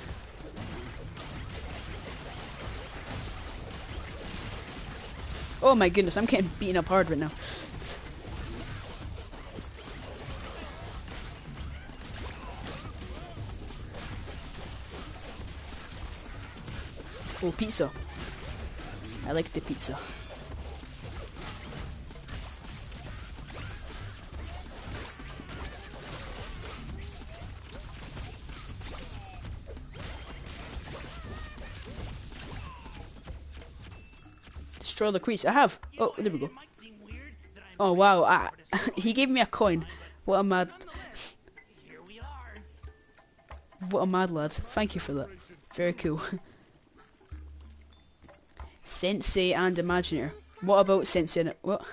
Oh my goodness, I'm getting beaten up hard right now. Oh, pizza. I like the pizza. Destroy the crease. I have. Oh, there we go. Oh wow! He gave me a coin. What a mad. What a mad lad. Thank you for that. Very cool. Sensei and Imaginator. What about Sensei and what?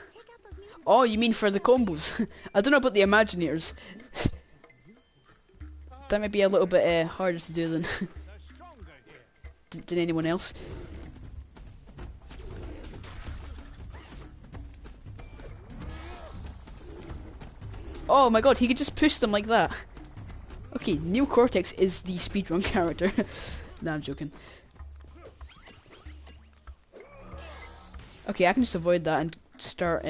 Oh, you mean for the combos? I don't know about the Imaginators. That might be a little bit harder to do than anyone else. Oh my god, he could just push them like that. Okay, Neo Cortex is the speedrun character. Nah, I'm joking. Okay, I can just avoid that and start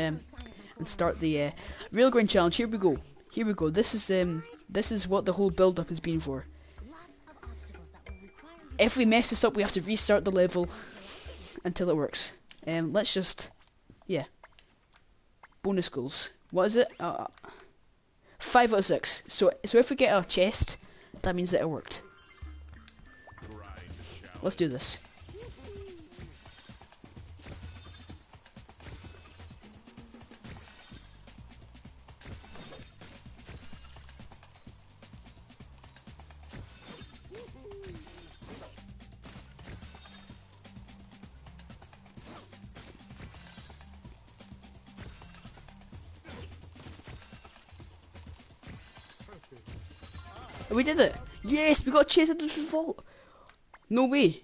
the railgun challenge. Here we go. Here we go. This is what the whole build-up has been for. If we mess this up, we have to restart the level until it works. Let's just, yeah. Bonus goals. What is it? 5 out of 6. So if we get a chest, that means that it worked. Let's do this. We did it! Yes, we got chased into the vault! No way!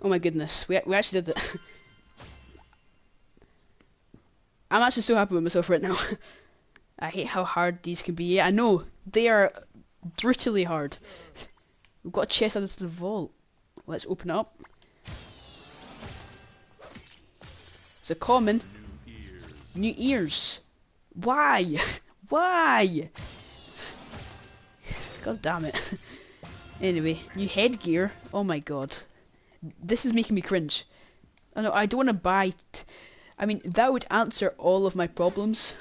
Oh my goodness, we actually did it. I'm actually so happy with myself right now. I hate how hard these can be. Yeah, I know, they are brutally hard. We've got a chest into the vault. Let's open it up. It's a common. New ears. Why? Why? God damn it. Anyway, new headgear. Oh my god. This is making me cringe. I know, I don't want to buy I mean, that would answer all of my problems.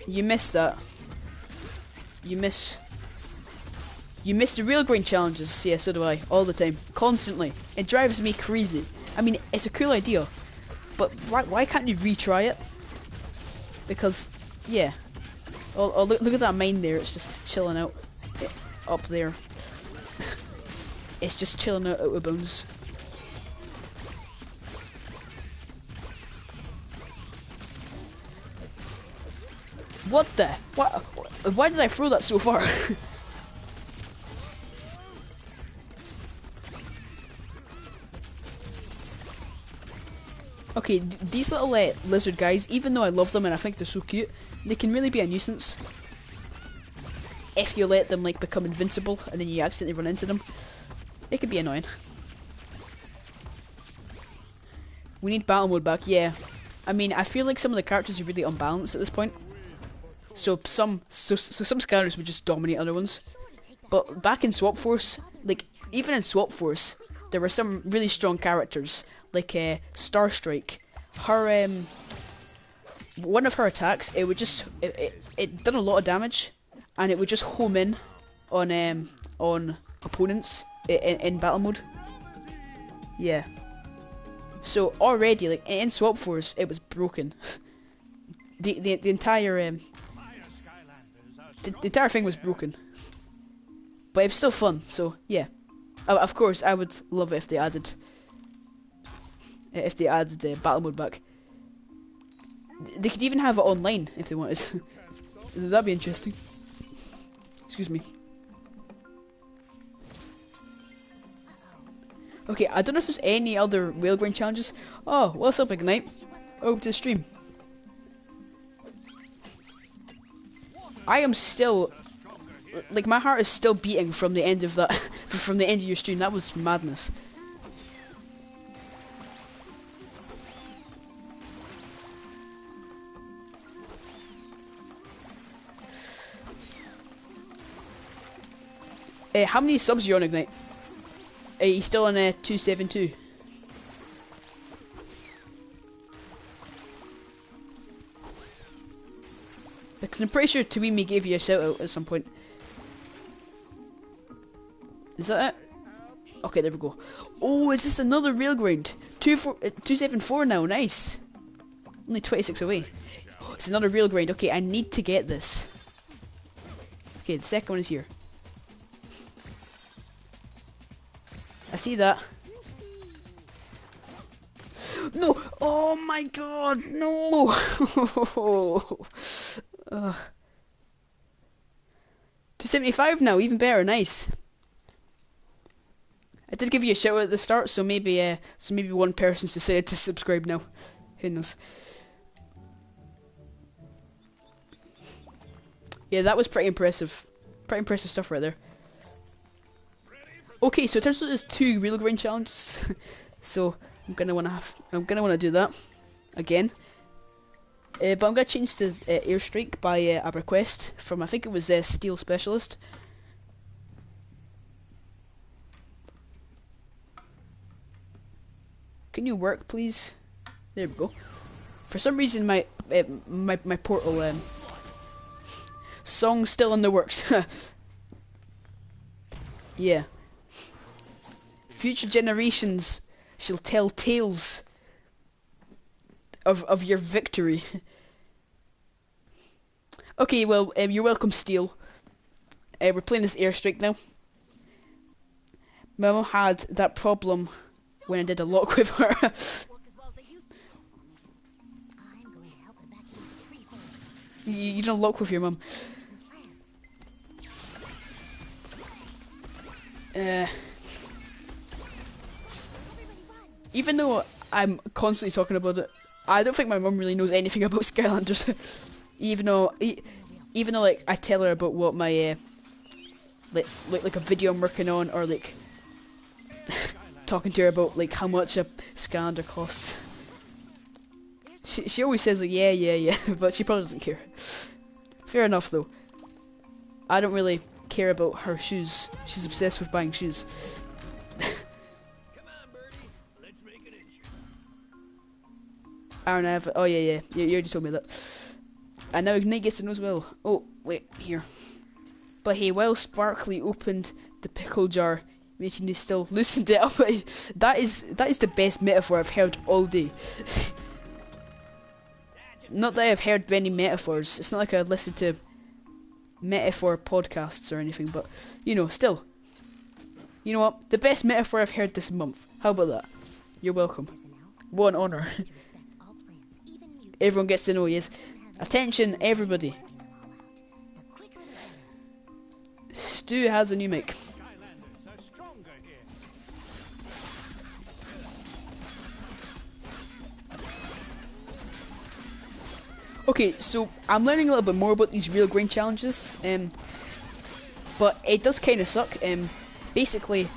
You missed that. You miss the real green challenges. Yeah, so do I. All the time. Constantly. It drives me crazy. I mean, it's a cool idea. But why can't you retry it? Because, yeah. Oh look at that mine there. It's just chilling out. Up there. It's just chilling out of bounds. What the? What? Why did I throw that so far? Okay, these little lizard guys, even though I love them and I think they're so cute, they can really be a nuisance. If you let them like become invincible and then you accidentally run into them, it can be annoying. We need battle mode back, yeah. I mean, I feel like some of the characters are really unbalanced at this point. So some Skylanders would just dominate other ones. But back in Swap Force, like even in Swap Force, there were some really strong characters. Like Star Strike, her one of her attacks, it would just it did a lot of damage, and it would just home in on opponents in battle mode. Yeah. So already, like in Swap Force, it was broken. The entire the entire thing was broken, but it was still fun. So yeah, of course I would love it if they added. If they added battle mode back. They could even have it online if they wanted. That'd be interesting. Excuse me. Okay, I don't know if there's any other railgun challenges. Oh, what's up, Ignite? Over to the stream. I am still, like, my heart is still beating from the end of that, from the end of your stream. That was madness. How many subs are you on Ignite? He's still on 272. Because I'm pretty sure Tawimi gave you a shout out at some point. Is that it? Okay, there we go. Oh, is this another railground? 274 now, nice. Only 26 away. Oh, it's another railground. Okay, I need to get this. Okay, the second one is here. I see that. No! Oh my god, no! 275 now, even better, nice. I did give you a shout out at the start, so maybe one person's decided to subscribe now. Who knows? Yeah, that was pretty impressive. Pretty impressive stuff right there. Okay, so it turns out there's 2 real grind challenges. So I'm gonna wanna do that again. But I'm gonna change to airstrike by a request from, I think it was Steel Specialist. Can you work, please? There we go. For some reason, my portal song's still in the works. Yeah. Future generations shall tell tales of your victory. Okay, well, you're welcome, Steel. We're playing this airstrike now. Mama had that problem when I did a lock with her. You don't lock with your mum. Even though I'm constantly talking about it, I don't think my mum really knows anything about Skylanders. even though like I tell her about what my like a video I'm working on, or like talking to her about like how much a Skylander costs. She always says like yeah, but she probably doesn't care. Fair enough though. I don't really care about her shoes. She's obsessed with buying shoes. Aaron, oh yeah, you already told me that. And now Ignite gets to know as well. Oh, wait, here. But hey, while Sparkly opened the pickle jar, making you still loosened it up. that is the best metaphor I've heard all day. Not that I've heard many metaphors. It's not like I listen to metaphor podcasts or anything, but you know, still. You know what? The best metaphor I've heard this month. How about that? You're welcome. What an honor. Everyone gets to know, yes. Attention, everybody. Stu has a new mic. Okay, so I'm learning a little bit more about these real grind challenges, but it does kind of suck. Basically,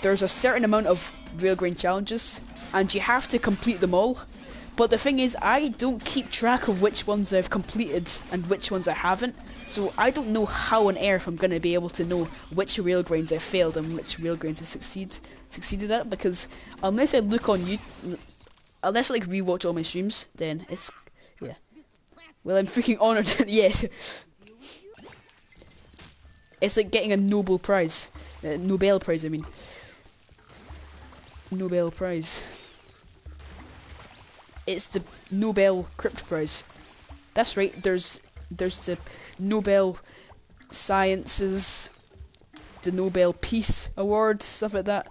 there's a certain amount of real grind challenges, and you have to complete them all. But the thing is, I don't keep track of which ones I've completed and which ones I haven't, so I don't know how on earth I'm going to be able to know which rail grinds I failed and which rail grinds I succeeded at, because unless I look on YouTube, unless I like rewatch all my streams, then it's, yeah. Well, I'm freaking honoured, yes. It's like getting a Nobel Prize. Nobel Prize, I mean. Nobel Prize. It's the Nobel Crypt Prize. That's right, there's the Nobel Sciences, the Nobel Peace Award, stuff like that.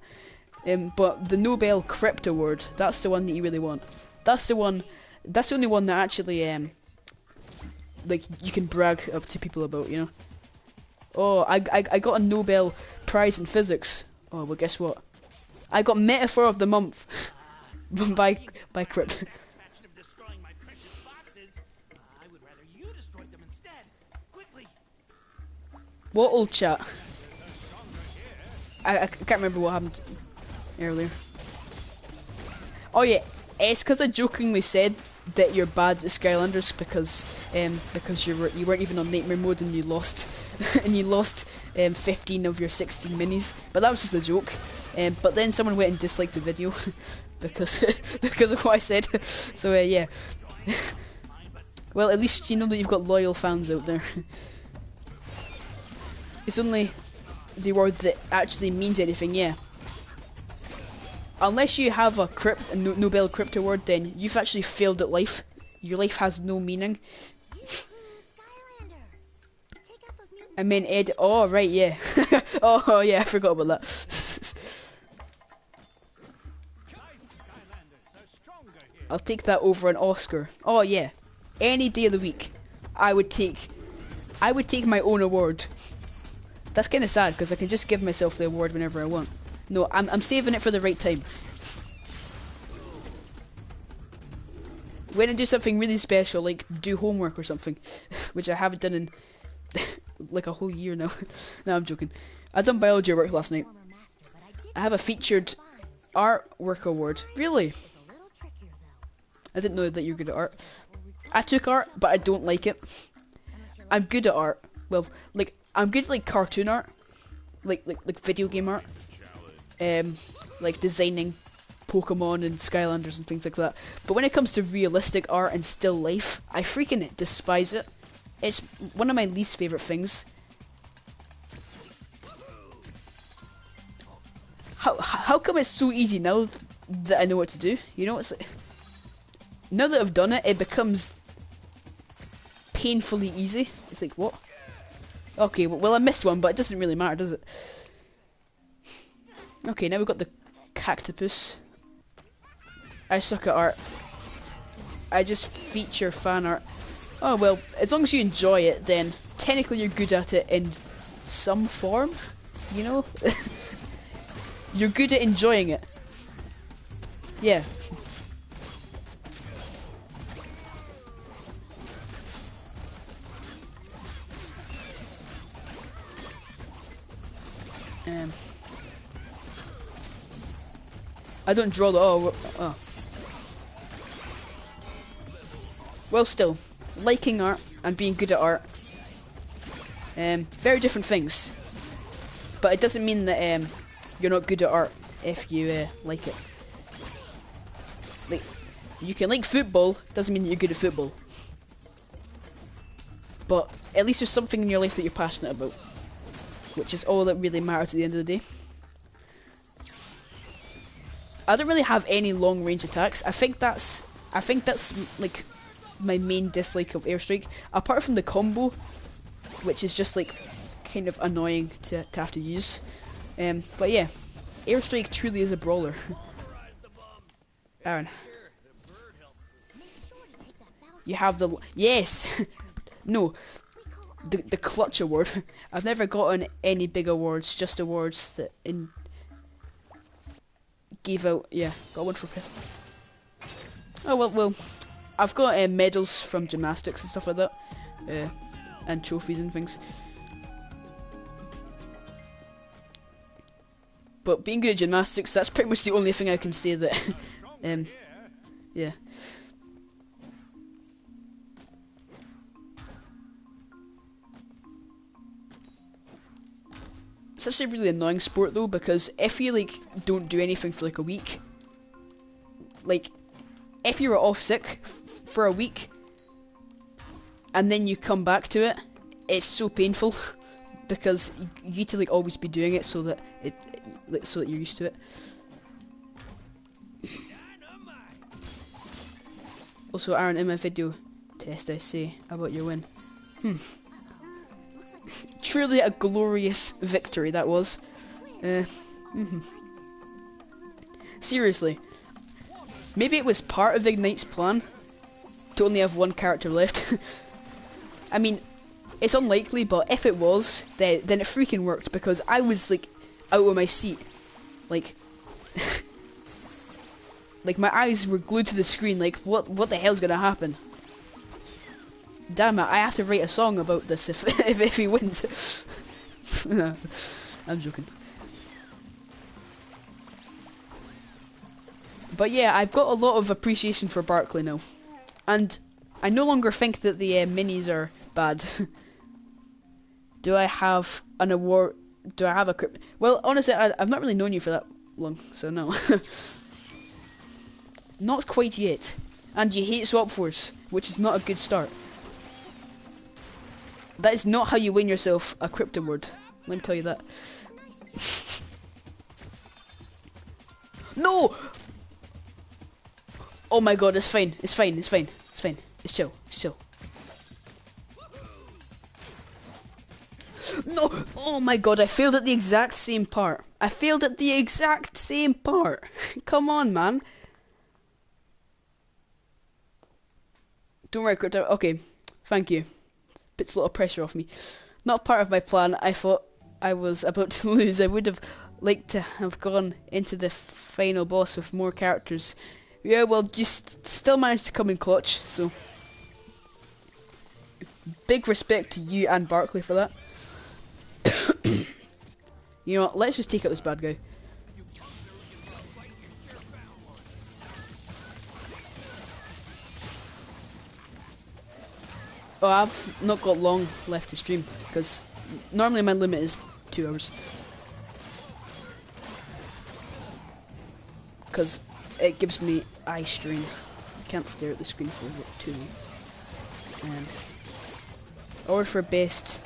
But the Nobel Crypt Award, that's the one that you really want. That's the only one that actually, like, you can brag up to people about, you know? Oh, I got a Nobel Prize in Physics. Oh, well, guess what? I got Metaphor of the Month by Crypt. What old chat? I can't remember what happened earlier. Oh yeah, it's because I jokingly said that you're bad at Skylanders because you weren't even on nightmare mode and you lost and you lost 15 of your 16 minis. But that was just a joke. But then someone went and disliked the video because because of what I said. So yeah. Well, at least you know that you've got loyal fans out there. It's only the award that actually means anything, yeah. Unless you have a Nobel Crypt Award, then you've actually failed at life. Your life has no meaning. I mean, Ed. Oh, right, yeah. Oh, yeah, I forgot about that. I'll take that over an Oscar. Oh, yeah. Any day of the week, I would take my own award. That's kind of sad because I can just give myself the award whenever I want. No, I'm saving it for the right time. When I do something really special, like do homework or something, which I haven't done in like a whole year now. No, I'm joking. I done biology work last night. I have a featured artwork award. Really? I didn't know that you're good at art. I took art, but I don't like it. I'm good at art. Well, like I'm good at like cartoon art, like video game art. Like designing Pokemon and Skylanders and things like that. But when it comes to realistic art and still life, I freaking despise it. It's one of my least favorite things. How come it's so easy now that I know what to do? You know, it's like, now that I've done it, it becomes painfully easy. It's like, what? Okay, well I missed one, but it doesn't really matter, does it? Okay, now we've got the cactopus. I suck at art. I just feature fan art. Oh well, as long as you enjoy it, then technically you're good at it in some form, you know? You're good at enjoying it. Yeah. I don't draw the oh. Well, still, liking art and being good at art, very different things. But it doesn't mean that you're not good at art if you like it. Like, you can like football, doesn't mean that you're good at football. But at least there's something in your life that you're passionate about, which is all that really matters at the end of the day. I don't really have any long range attacks. I think that's like my main dislike of Airstrike, apart from the combo, which is just like kind of annoying to have to use. But yeah, Airstrike truly is a brawler. Aaron, you have the yes, no, the clutch award. I've never gotten any big awards, just awards that gave out. Yeah, got one for Chris. Oh well, I've got medals from gymnastics and stuff like that, and trophies and things. But being good at gymnastics, that's pretty much the only thing I can say that, yeah. It's actually a really annoying sport though, because if you like don't do anything for like a week, like if you were off sick for a week and then you come back to it, it's so painful because you need to like always be doing it so that so that you're used to it. Also, Aaron, in my video test I say about your win. Truly a glorious victory that was. Seriously. Maybe it was part of Ignite's plan to only have one character left. I mean, it's unlikely, but if it was, then it freaking worked, because I was like out of my seat. Like like my eyes were glued to the screen, like what the hell's gonna happen? Damn it, I have to write a song about this if he wins. No, I'm joking. But yeah, I've got a lot of appreciation for Barkley now. And I no longer think that the minis are bad. Do I have an award? Do I have a crypt? Well, honestly, I've not really known you for that long, so no. Not quite yet. And you hate Swap Force, which is not a good start. That is not how you win yourself a crypt award. Let me tell you that. No! Oh my god, it's fine. It's fine. It's fine. It's fine. It's chill. It's chill. No! Oh my god, I failed at the exact same part. I failed at the exact same part. Come on, man. Don't worry, Crypto. Okay, thank you. Puts a little pressure off me. Not part of my plan. I thought I was about to lose. I would have liked to have gone into the final boss with more characters. Yeah, well, just still managed to come in clutch, so big respect to you and Barkley for that. You know what, let's just take out this bad guy. Oh, I've not got long left to stream, because normally my limit is 2 hours. Because it gives me eye strain. I can't stare at the screen for too long. Award for best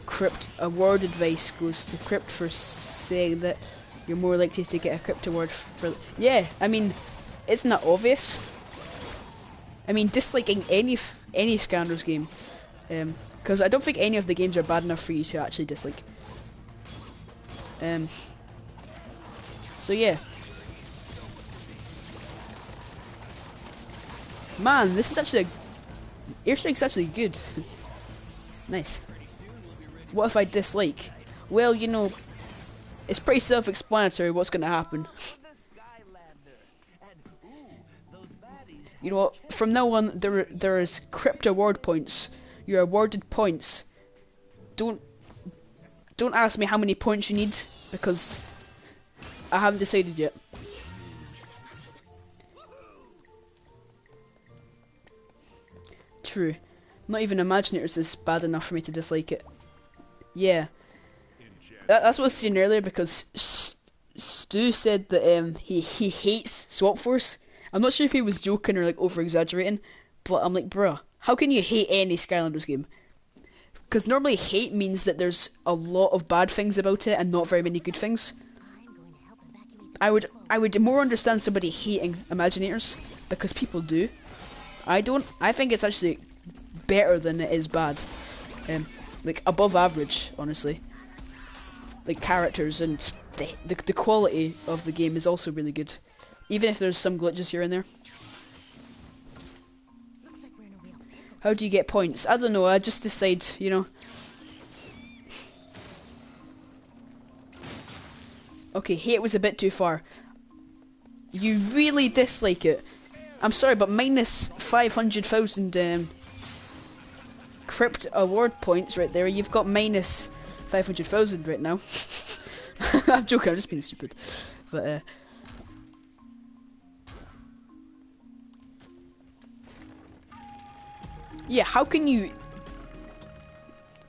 crypt award advice goes to Crypt for saying that you're more likely to get a crypt award for. Yeah, I mean, isn't that obvious? I mean, disliking any Skylanders game, because I don't think any of the games are bad enough for you to actually dislike. So yeah. Man, this is actually airstrike's actually good. Nice. What if I dislike? Well, you know, it's pretty self-explanatory what's gonna happen. You know what? From now on, there is crypt award points. You're awarded points. Don't ask me how many points you need, because I haven't decided yet. True. Not even Imaginators is bad enough for me to dislike it. Yeah. That's what I was saying earlier, because Stu said that he hates Swap Force. I'm not sure if he was joking or like over exaggerating, but I'm like, bruh, how can you hate any Skylanders game? Because normally hate means that there's a lot of bad things about it and not very many good things. I would more understand somebody hating Imaginators, because people do. I don't. I think it's actually better than it is bad. Like above average, honestly. Like characters and the quality of the game is also really good, even if there's some glitches here and there. How do you get points? I don't know. I just decide, you know. Okay, hate was a bit too far. You really dislike it. I'm sorry, but minus 500,000 crypt award points right there. You've got minus 500,000 right now. I'm joking. I'm just being stupid. But yeah, how can you?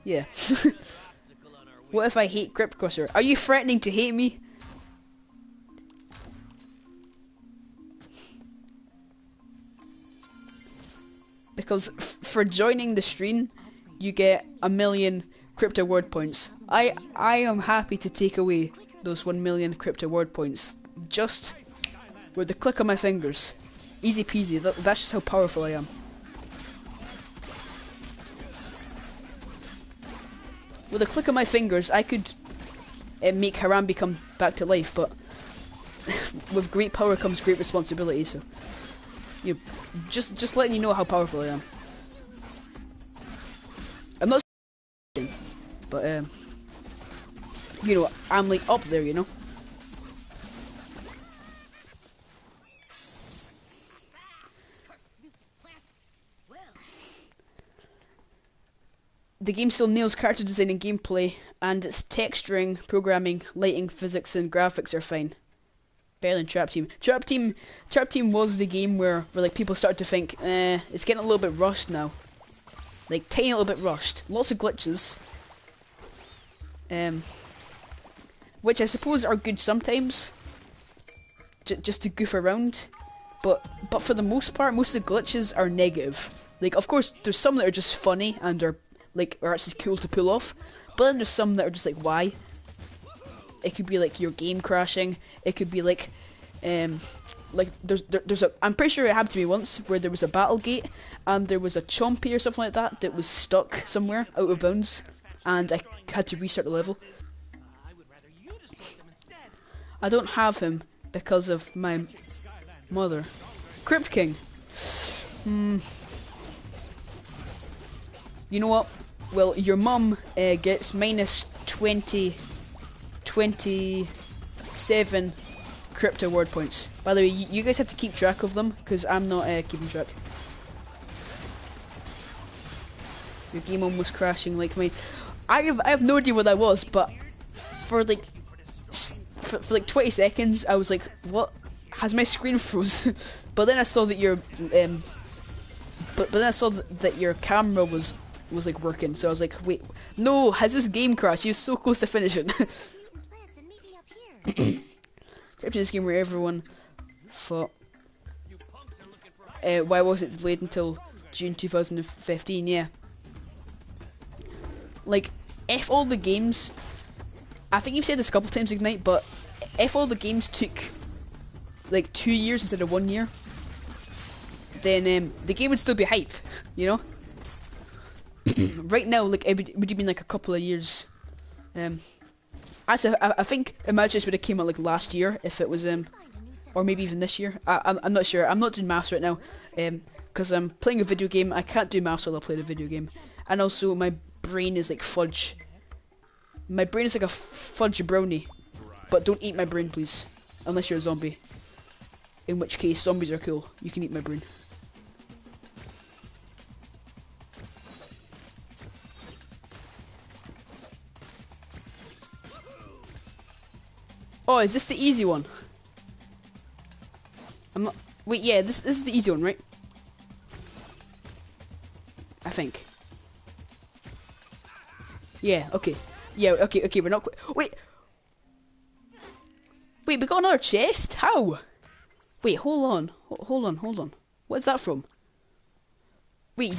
Yeah. What if I hate Crypt Crosser? Are you threatening to hate me? Because for joining the stream, you get 1,000,000 crypt award points. I am happy to take away those 1,000,000 crypt award points just with the click of my fingers. Easy peasy. That's just how powerful I am. With a click of my fingers, I could make Harambe come back to life, but with great power comes great responsibility. So, you know, just letting you know how powerful I am. I'm not, but you know, I'm like up there, you know. The game still nails character design and gameplay, and its texturing, programming, lighting, physics, and graphics are fine. Better than Trap Team. Trap Team was the game where like people started to think, it's getting a little bit rushed now. Like tiny little bit rushed. Lots of glitches. Which I suppose are good sometimes. Just to goof around. But for the most part, most of the glitches are negative. Like, of course, there's some that are just funny and are actually cool to pull off. But then there's some that are just like, why? It could be like your game crashing. It could be like there's a. I'm pretty sure it happened to me once where there was a battle gate and there was a chompy or something like that was stuck somewhere out of bounds, and I had to restart the level. I don't have him because of my mother. Crypt King. You know what? Well, your mum gets minus 27 crypto word points. By the way, you guys have to keep track of them because I'm not keeping track. Your game almost crashing like me. I have no idea what that was, but for like 20 seconds I was like, what? Has my screen froze? But then I saw that your but then I saw that your camera was like working, so I was like, wait, no, has this game crashed? He was so close to finishing. Capture this game where everyone thought, why was it delayed until June 2015? Yeah. Like, if all the games, I think you've said this a couple times, Ignite, but if all the games took like 2 years instead of 1 year, then the game would still be hype, you know? Right now, like, it would have been like a couple of years. Actually, I think Imaginators would have came out like last year if it was or maybe even this year. I'm not sure. I'm not doing maths right now, because I'm playing a video game. I can't do maths while I play the video game, and also my brain is like fudge. My brain is like a fudge brownie, but don't eat my brain, please, unless you're a zombie. In which case, zombies are cool. You can eat my brain. Oh, is this the easy one? I'm not. Wait, yeah, this is the easy one, right? I think. Yeah. Okay. Yeah. Okay. Okay. We're not. Wait. Wait. We got another chest. How? Wait. Hold on. Hold on. Hold on. What's that from? Wait.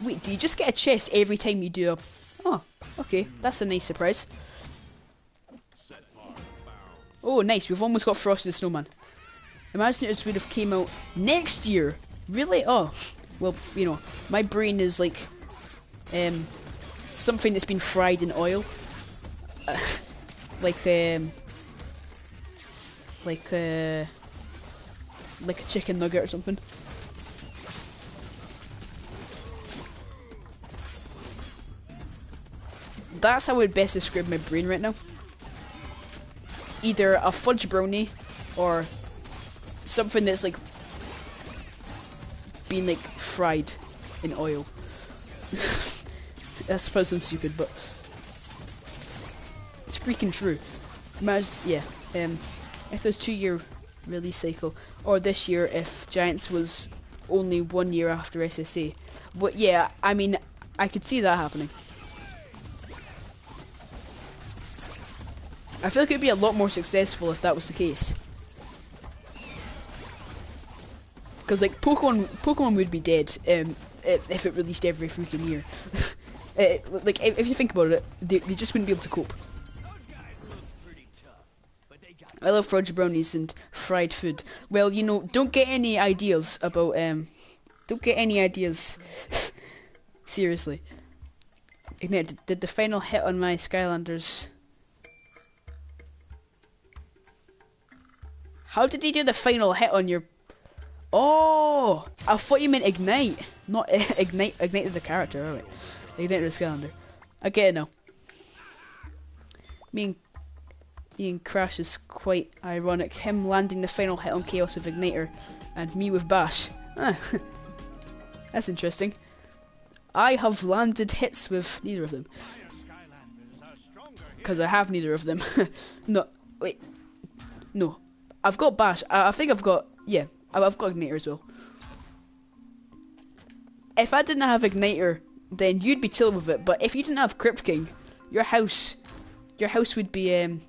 Wait. Do you just get a chest every time you do a? Oh. Okay. That's a nice surprise. Oh, nice. We've almost got Frosty the Snowman. Imaginators would have came out next year. Really? Oh. Well, you know, my brain is like something that's been fried in oil. Like a chicken nugget or something. That's how I would best describe my brain right now. Either a fudge brownie or something that's like being like fried in oil. That's supposed to sound stupid, but it's freaking true. Yeah. If there's 2 year release cycle, or this year if Giants was only 1 year after SSA. But yeah, I mean, I could see that happening. I feel like it'd be a lot more successful if that was the case. Because like Pokemon would be dead if it released every freaking year. Like if you think about it, they just wouldn't be able to cope. I love fudge brownies and fried food. Well, you know, don't get any ideas about don't get any ideas. Seriously. Ignite, did the final hit on my Skylanders? How did he do the final hit on your? Oh, I thought you meant Ignite, not Ignite. Ignited the character, alright. Ignited the Skylander. I get it now. Me and Crash is quite ironic. Him landing the final hit on Chaos with Igniter, and me with Bash. Ah, that's interesting. I have landed hits with neither of them. Because I have neither of them. No, wait. No. I've got Bash. I think I've got, yeah, I've got Igniter as well. If I didn't have Igniter, then you'd be chilling with it. But if you didn't have Crypt King, your house would be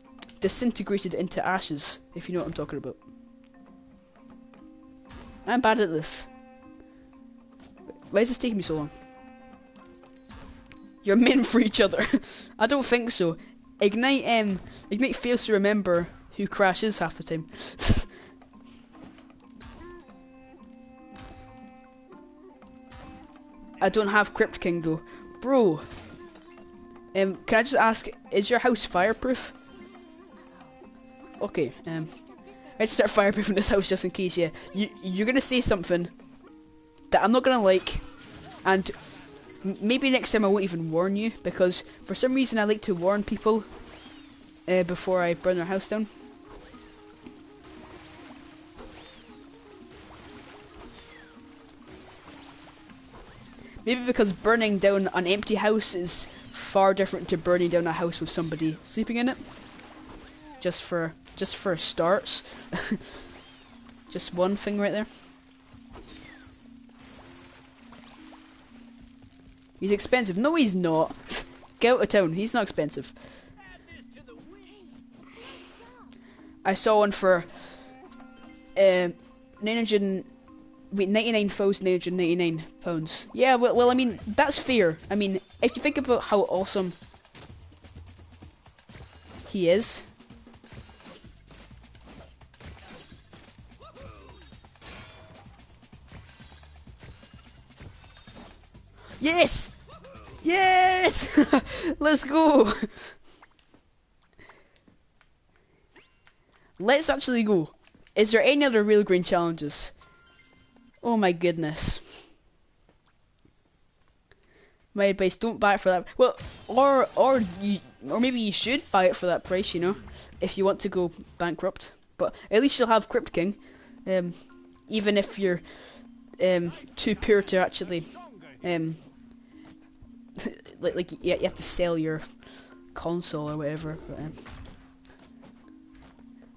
disintegrated into ashes. If you know what I'm talking about. I'm bad at this. Why is this taking me so long? You're meant for each other. I don't think so. Ignite fails to remember who Crash is half the time. I don't have Crypt King though. Bro. Can I just ask, is your house fireproof? Okay, let's start fireproofing this house just in case, yeah. You're gonna say something that I'm not gonna like, and maybe next time I won't even warn you, because for some reason I like to warn people before I burn their house down. Maybe because burning down an empty house is far different to burning down a house with somebody sleeping in it. Just for starts. Just one thing right there. He's expensive. No, he's not. Get out of town. He's not expensive. I saw one for 99,999 pounds. Yeah, well, I mean, that's fair. I mean, if you think about how awesome he is. Yes! Yes! Let's go! Let's actually go. Is there any other real green challenges? Oh my goodness. My advice, don't buy it for that. Well, or maybe you should buy it for that price, you know, if you want to go bankrupt. But at least you'll have Crypt King, even if you're too poor to actually like you have to sell your console or whatever. But,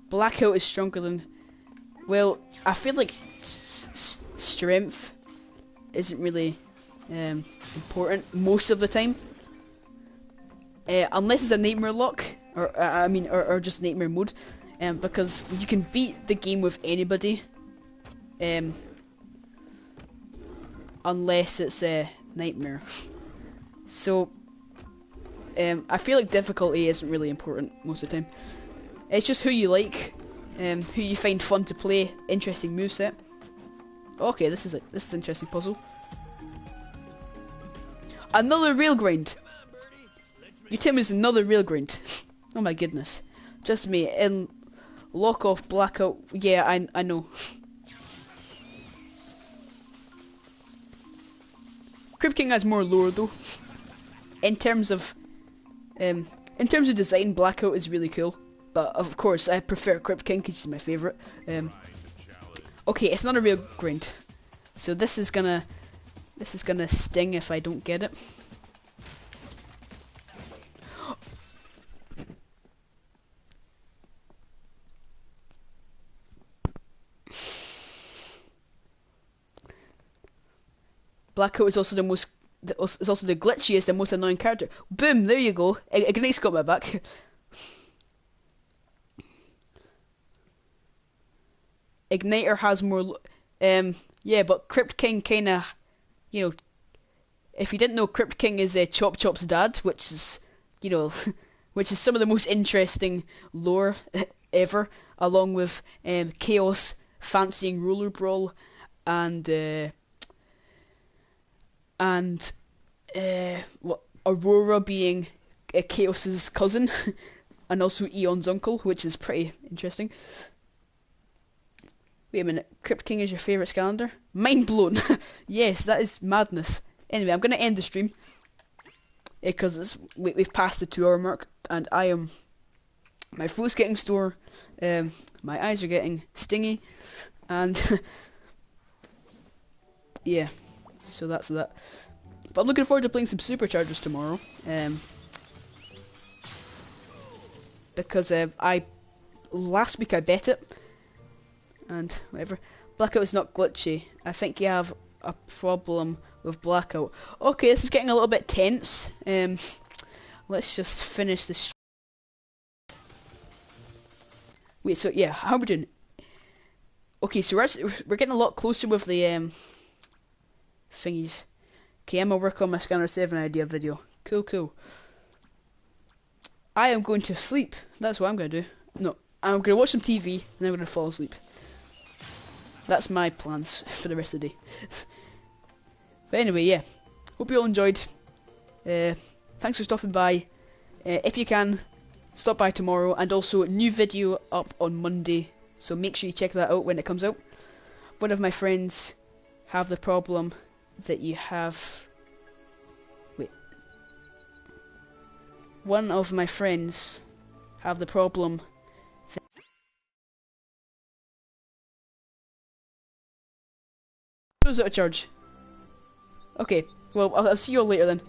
Blackout is stronger than. Well, I feel like strength isn't really important most of the time, unless it's a nightmare lock, or just nightmare mode, because you can beat the game with anybody, unless it's a nightmare. So, I feel like difficulty isn't really important most of the time. It's just who you like, who you find fun to play, interesting moveset. Okay, this is an interesting puzzle. Another rail grind. You tell me it's another rail grind. Oh my goodness. Just me in lock off blackout. Yeah, I know. Crypt King has more lore though. In terms of design, blackout is really cool. But of course, I prefer Crypt King because he's my favorite. Okay, it's not a real grind, so this is gonna sting if I don't get it. Blackout is also the glitchiest and most annoying character. Boom! There you go. Ignite's got my back. Igniter has more, yeah, but Crypt King kinda, you know, if you didn't know, Crypt King is Chop Chop's dad, which is, you know, which is some of the most interesting lore ever, along with Chaos fancying Roller Brawl, and what, Aurora being Chaos's cousin, and also Eon's uncle, which is pretty interesting. Wait a minute, Crypt King is your favourite Skylander? Mind blown! Yes, that is madness. Anyway, I'm going to end the stream, because we've passed the 2-hour mark, and my throat's getting sore, my eyes are getting stingy, and yeah, so that's that. But I'm looking forward to playing some Superchargers tomorrow, because last week I bet it, and whatever. Blackout is not glitchy. I think you have a problem with blackout. Okay, this is getting a little bit tense. Let's just finish this. Wait, so yeah, how are we doing? Okay, so we're getting a lot closer with the thingies. Okay, I'm gonna work on my Scanner 7 idea video. Cool. I am going to sleep. That's what I'm gonna do. No, I'm gonna watch some TV and then I'm gonna fall asleep. That's my plans for the rest of the day. But anyway, yeah. Hope you all enjoyed. Thanks for stopping by. If you can, stop by tomorrow, and also new video up on Monday. So make sure you check that out when it comes out. One of my friends have the problem that you have. Wait. One of my friends have the problem. Goes out of charge. Okay, well, I'll see you all later then.